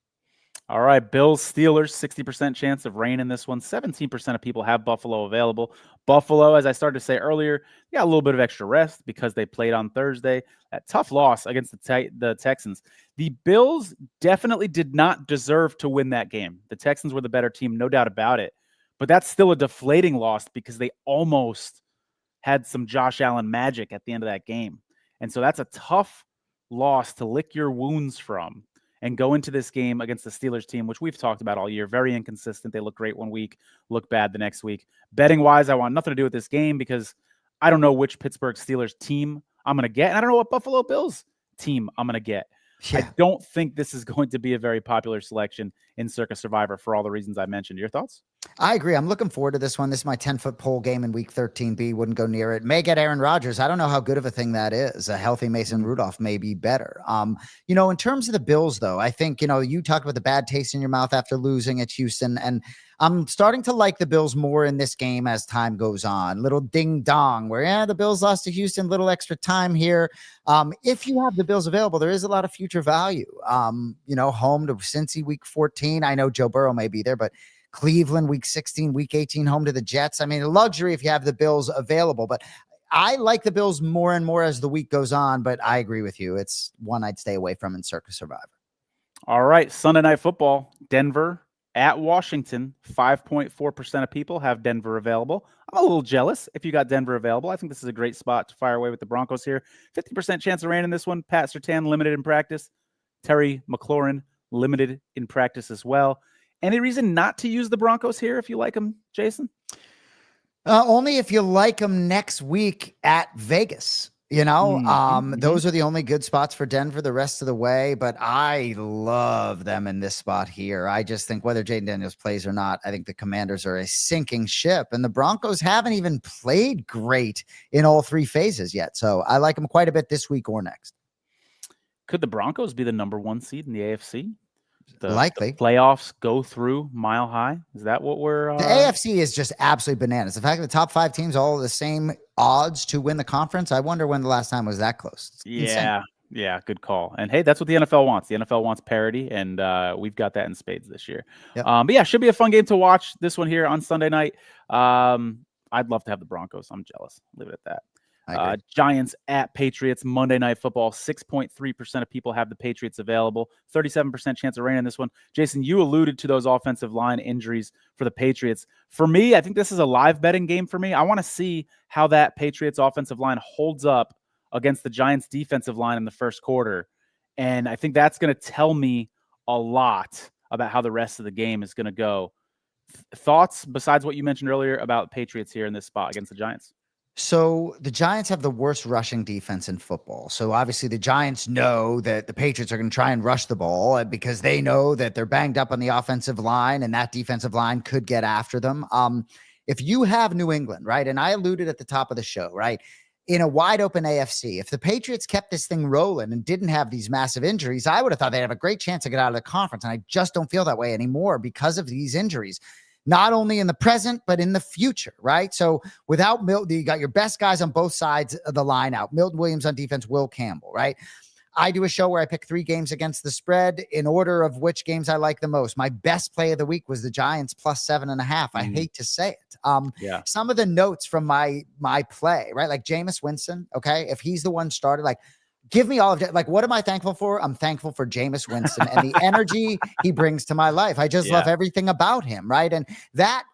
All right, Bills, Steelers, 60% chance of rain in this one. 17% of people have Buffalo available. Buffalo, as I started to say earlier, got a little bit of extra rest because they played on Thursday. That tough loss against the Texans. The Bills definitely did not deserve to win that game. The Texans were the better team, no doubt about it. But that's still a deflating loss because they almost had some Josh Allen magic at the end of that game. And so that's a tough loss to lick your wounds from and go into this game against the Steelers team, which we've talked about all year. Very inconsistent. They look great one week, look bad the next week. Betting-wise, I want nothing to do with this game because I don't know which Pittsburgh Steelers team I'm going to get, and I don't know what Buffalo Bills team I'm going to get. Yeah. I don't think this is going to be a very popular selection in Circa Survivor for all the reasons I mentioned. Your thoughts? I agree. I'm looking forward to this one. This is my 10-foot pole game in week 13B. Wouldn't go near it. May get Aaron Rodgers. I don't know how good of a thing that is. A healthy Mason Rudolph may be better. In terms of the Bills, though, I think, you talked about the bad taste in your mouth after losing at Houston, and I'm starting to like the Bills more in this game as time goes on. Little ding dong where, the Bills lost to Houston, little extra time here. If you have the Bills available, there is a lot of future value. Home to Cincy week 14. I know Joe Burrow may be there, but Cleveland week 16, week 18, home to the Jets. I mean, a luxury if you have the Bills available, but I like the Bills more and more as the week goes on, but I agree with you. It's one I'd stay away from in Circa Survivor. All right. Sunday Night Football, Denver at Washington. 5.4% of people have Denver available. I'm a little jealous if you got Denver available. I think this is a great spot to fire away with the Broncos here. 50% chance of rain in this one. Pat Surtain, limited in practice. Terry McLaurin, limited in practice as well. Any reason not to use the Broncos here if you like them, Jason? Only if you like them next week at Vegas. Those are the only good spots for Denver the rest of the way, but I love them in this spot here. I just think whether Jaden Daniels plays or not, I think the Commanders are a sinking ship, and the Broncos haven't even played great in all three phases yet. So I like them quite a bit this week or next. Could the Broncos be the number one seed in the AFC? Likely. The playoffs go through Mile High. Is that what we're the AFC is just absolutely bananas. The fact that the top 5 teams all the same odds to win the conference, I wonder when the last time was that close. It's insane. Yeah, good call. And hey, that's what the NFL wants. The NFL wants parity, and we've got that in spades this year. Yep. But yeah, should be a fun game to watch, this one here on Sunday night. I'd love to have the Broncos. I'm jealous. Leave it at that. Giants at Patriots, Monday Night Football. 6.3% of people have the Patriots available. 37% chance of rain in this one. Jason, you alluded to those offensive line injuries for the Patriots. For me, I think this is a live betting game for me. I want to see how that Patriots offensive line holds up against the Giants defensive line in the first quarter. And I think that's going to tell me a lot about how the rest of the game is going to go. Thoughts besides what you mentioned earlier about Patriots here in this spot against the Giants? So the Giants have the worst rushing defense in football. So obviously the Giants know that the Patriots are going to try and rush the ball because they know that they're banged up on the offensive line and that defensive line could get after them. If you have New England, right, and I alluded at the top of the show, right, in a wide open AFC, if the Patriots kept this thing rolling and didn't have these massive injuries, I would have thought they'd have a great chance to get out of the conference. And I just don't feel that way anymore because of these injuries. Not only in the present, but in the future, right? So without Milton, you got your best guys on both sides of the line out. Milton Williams on defense, Will Campbell, right? I do a show where I pick 3 games against the spread in order of which games I like the most. My best play of the week was the Giants plus 7.5. I hate to say it. Some of the notes from my play, right? Like Jameis Winston, okay? If he's the one started, like, give me all of it. Like, what am I thankful for? I'm thankful for Jameis Winston and the energy he brings to my life. I just love everything about him, right? And that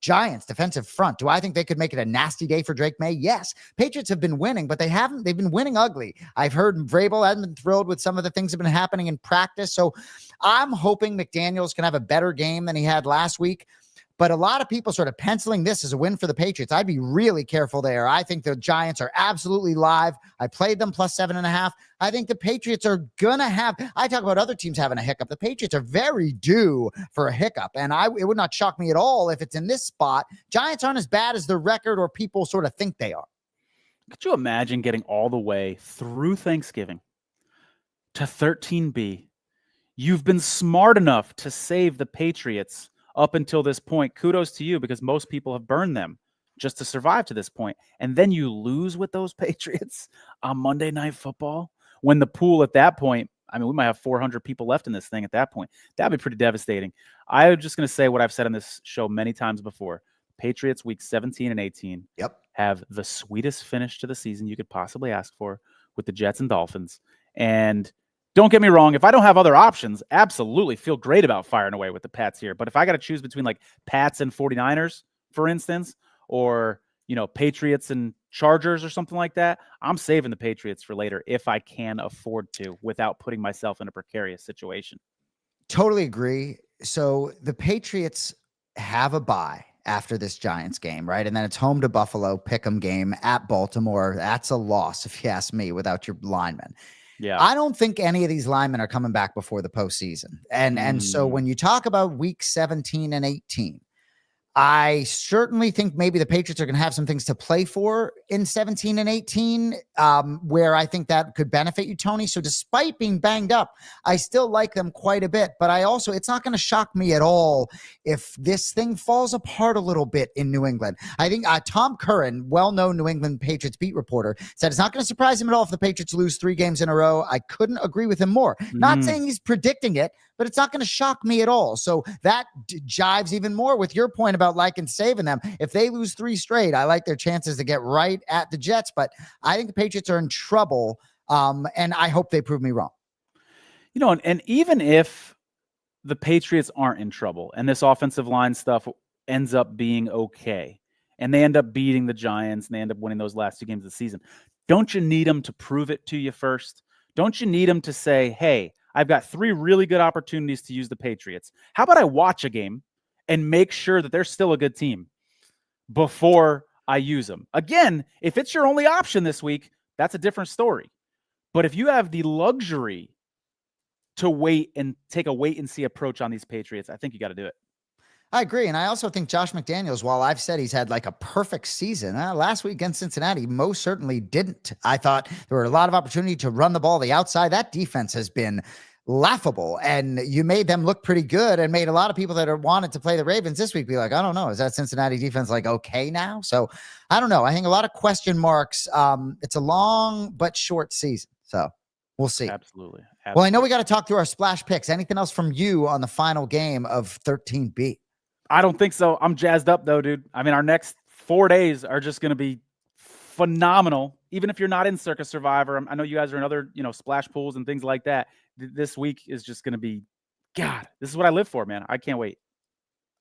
Giants defensive front. Do I think they could make it a nasty day for Drake May? Yes. Patriots have been winning, but they've been winning ugly. I've heard Vrabel hasn't been thrilled with some of the things that have been happening in practice. So I'm hoping McDaniels can have a better game than he had last week. But a lot of people sort of penciling this as a win for the Patriots. I'd be really careful there. I think the Giants are absolutely live. I played them plus 7.5. I think the Patriots are going to have, I talk about other teams having a hiccup. The Patriots are very due for a hiccup. And it would not shock me at all if it's in this spot. Giants aren't as bad as the record or people sort of think they are. Could you imagine getting all the way through Thanksgiving to 13B? You've been smart enough to save the Patriots up until this point. Kudos to you, because most people have burned them just to survive to this point. And then you lose with those Patriots on Monday Night Football when the pool at that point, I mean, we might have 400 people left in this thing at that point. That'd be pretty devastating. I'm just going to say what I've said on this show many times before. Patriots week 17 and 18 have the sweetest finish to the season you could possibly ask for with the Jets and Dolphins. And don't get me wrong, if I don't have other options, absolutely feel great about firing away with the Pats here. But if I got to choose between like Pats and 49ers, for instance, or, Patriots and Chargers or something like that, I'm saving the Patriots for later if I can afford to without putting myself in a precarious situation. Totally agree. So the Patriots have a bye after this Giants game, right? And then it's home to Buffalo, pick'em game at Baltimore. That's a loss, if you ask me, without your linemen. Yeah. I don't think any of these linemen are coming back before the postseason. And so when you talk about week 17 and 18, I certainly think maybe the Patriots are going to have some things to play for in 17 and 18, where I think that could benefit you, Tony. So despite being banged up, I still like them quite a bit. But it's not going to shock me at all if this thing falls apart a little bit in New England. I think Tom Curran, well-known New England Patriots beat reporter, said it's not going to surprise him at all if the Patriots lose 3 games in a row. I couldn't agree with him more. Not saying he's predicting it, but it's not going to shock me at all. So that jives even more with your point about liking saving them. If they lose 3 straight, I like their chances to get right at the Jets, but I think the Patriots are in trouble, and I hope they prove me wrong. And even if the Patriots aren't in trouble and this offensive line stuff ends up being okay, and they end up beating the Giants and they end up winning those last 2 games of the season, don't you need them to prove it to you first? Don't you need them to say, hey, I've got 3 really good opportunities to use the Patriots. How about I watch a game and make sure that they're still a good team before I use them? Again, if it's your only option this week, that's a different story. But if you have the luxury to wait and take a wait and see approach on these Patriots, I think you got to do it. I agree. And I also think Josh McDaniels, while I've said he's had like a perfect season, last week against Cincinnati, most certainly didn't. I thought there were a lot of opportunity to run the ball the outside. That defense has been laughable, and you made them look pretty good and made a lot of people that are wanted to play the Ravens this week be like, I don't know, is that Cincinnati defense like okay now? So I don't know. I think a lot of question marks. It's a long but short season. So we'll see. Absolutely. Well, I know we got to talk through our splash picks. Anything else from you on the final game of 13B? I don't think so. I'm jazzed up though, dude. I mean, our next 4 days are just going to be phenomenal. Even if you're not in Circa Survivor, I know you guys are in other, splash pools and things like that. This week is just going to be, God, this is what I live for, man. I can't wait.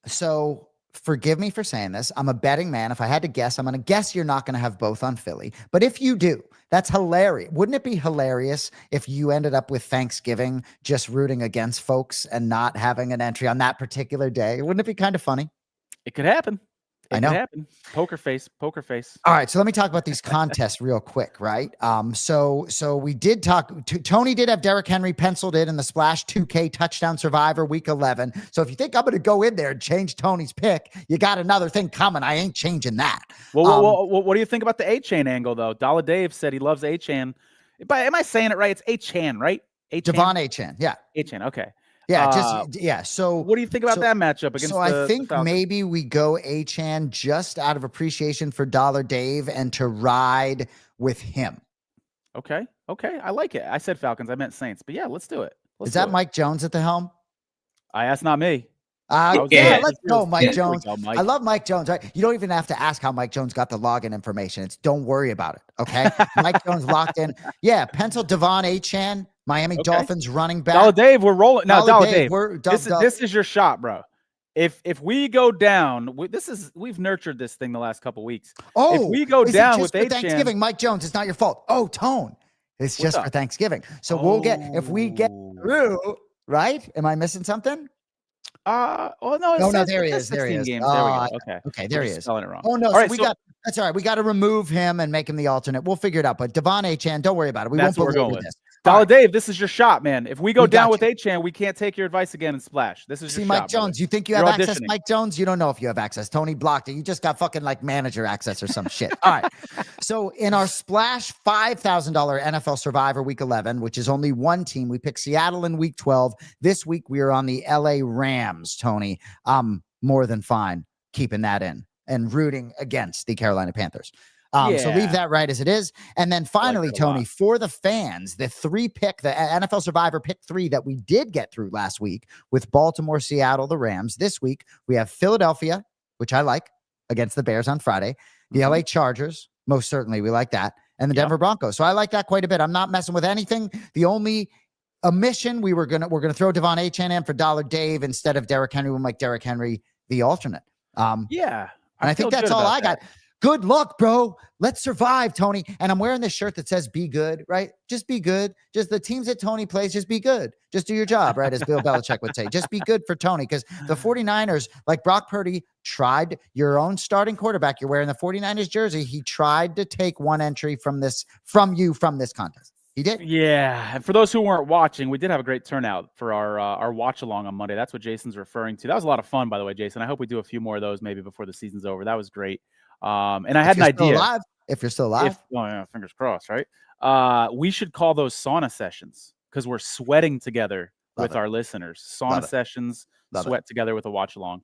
So forgive me for saying this. I'm a betting man. If I had to guess, I'm going to guess you're not going to have both on Philly. But if you do, that's hilarious. Wouldn't it be hilarious if you ended up with Thanksgiving just rooting against folks and not having an entry on that particular day? Wouldn't it be kind of funny? It could happen. I know. Could happen. Poker face. All right. So let me talk about these contests real quick, right? So we did talk. Tony did have Derrick Henry penciled in the Splash 2K Touchdown Survivor Week 11. So if you think I'm going to go in there and change Tony's pick, you got another thing coming. I ain't changing that. Well, what do you think about the A-Chain angle, though? Dollar Dave said he loves A-Chain. Am I saying it right? It's A-Chan, right? Devon A-Chan. Yeah. A-Chan. Okay. Yeah, So what do you think about that matchup against I think maybe we go A-Chan just out of appreciation for Dollar Dave and to ride with him. Okay. I like it. I said Falcons. I meant Saints. But yeah, let's do it. Is that Mike Jones at the helm? That's not me. Let's go, Mike Jones. I love Mike Jones, right? You don't even have to ask how Mike Jones got the login information. It's don't worry about it, okay? Mike Jones locked in. Yeah, pencil Devon A-Chan. Miami Dolphins running back. Dollar Dave, we're rolling. Now, Dollar Dave, this is your shot, bro. If we go down, we've nurtured this thing the last couple weeks. Oh, if we go down with Thanksgiving, Mike Jones, it's not your fault. Oh, Tone, it's just for Thanksgiving. So we'll get, if we get through, right? Am I missing something? No, there he is. There he is. Games. There we go. Okay, there he is. Spelling it wrong. Oh no, that's all right. We got to remove him and make him the alternate. We'll figure it out. But Devon Achane, don't worry about it. We won't belabor this. Dollar Dave, this is your shot, man. If we go down with Achane, we can't take your advice again and splash. This is your shot. Mike Jones, you think you have access, Mike Jones? You don't know if you have access. Tony blocked it. You just got fucking like manager access or some shit. All right. So in our splash $5,000 NFL Survivor Week 11, which is only one team, we picked Seattle in Week 12. This week we are on the LA Rams, Tony. More than fine keeping that in and rooting against the Carolina Panthers. So leave that right as it is. And then finally, Tony, for the fans, the NFL Survivor pick 3 that we did get through last week with Baltimore, Seattle, the Rams. This week, we have Philadelphia, which I like, against the Bears on Friday. The LA Chargers, most certainly we like that. And the Denver Broncos. So I like that quite a bit. I'm not messing with anything. The only omission, we're gonna throw Devon Achane in for Dollar Dave instead of Derrick Henry. We'll make Derrick Henry the alternate. And I think that's all I got. Good luck, bro. Let's survive, Tony. And I'm wearing this shirt that says be good, right? Just be good. Just the teams that Tony plays, just be good. Just do your job, right? As Bill Belichick would say. Just be good for Tony. Because the 49ers, like Brock Purdy, tried your own starting quarterback. You're wearing the 49ers jersey. He tried to take one entry from this contest. He did. Yeah. And for those who weren't watching, we did have a great turnout for our watch along on Monday. That's what Jason's referring to. That was a lot of fun, by the way, Jason. I hope we do a few more of those maybe before the season's over. That was great. And I had an idea. If you're still alive. Fingers crossed, right? We should call those sauna sessions because we're sweating together with our listeners. Sauna sessions, sweat together with a watch along.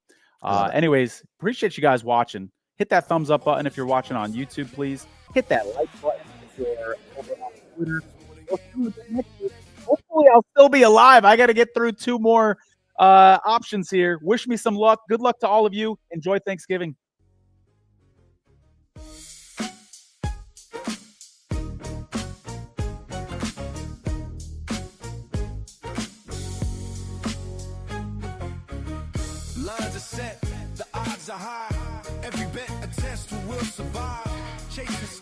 Anyways, appreciate you guys watching. Hit that thumbs up button if you're watching on YouTube, please. Hit that like button if you're over on Twitter. Hopefully I'll still be alive. I got to get through 2 more options here. Wish me some luck. Good luck to all of you. Enjoy Thanksgiving. Lines are set, the odds are high. Every bet a test who will survive. Chasing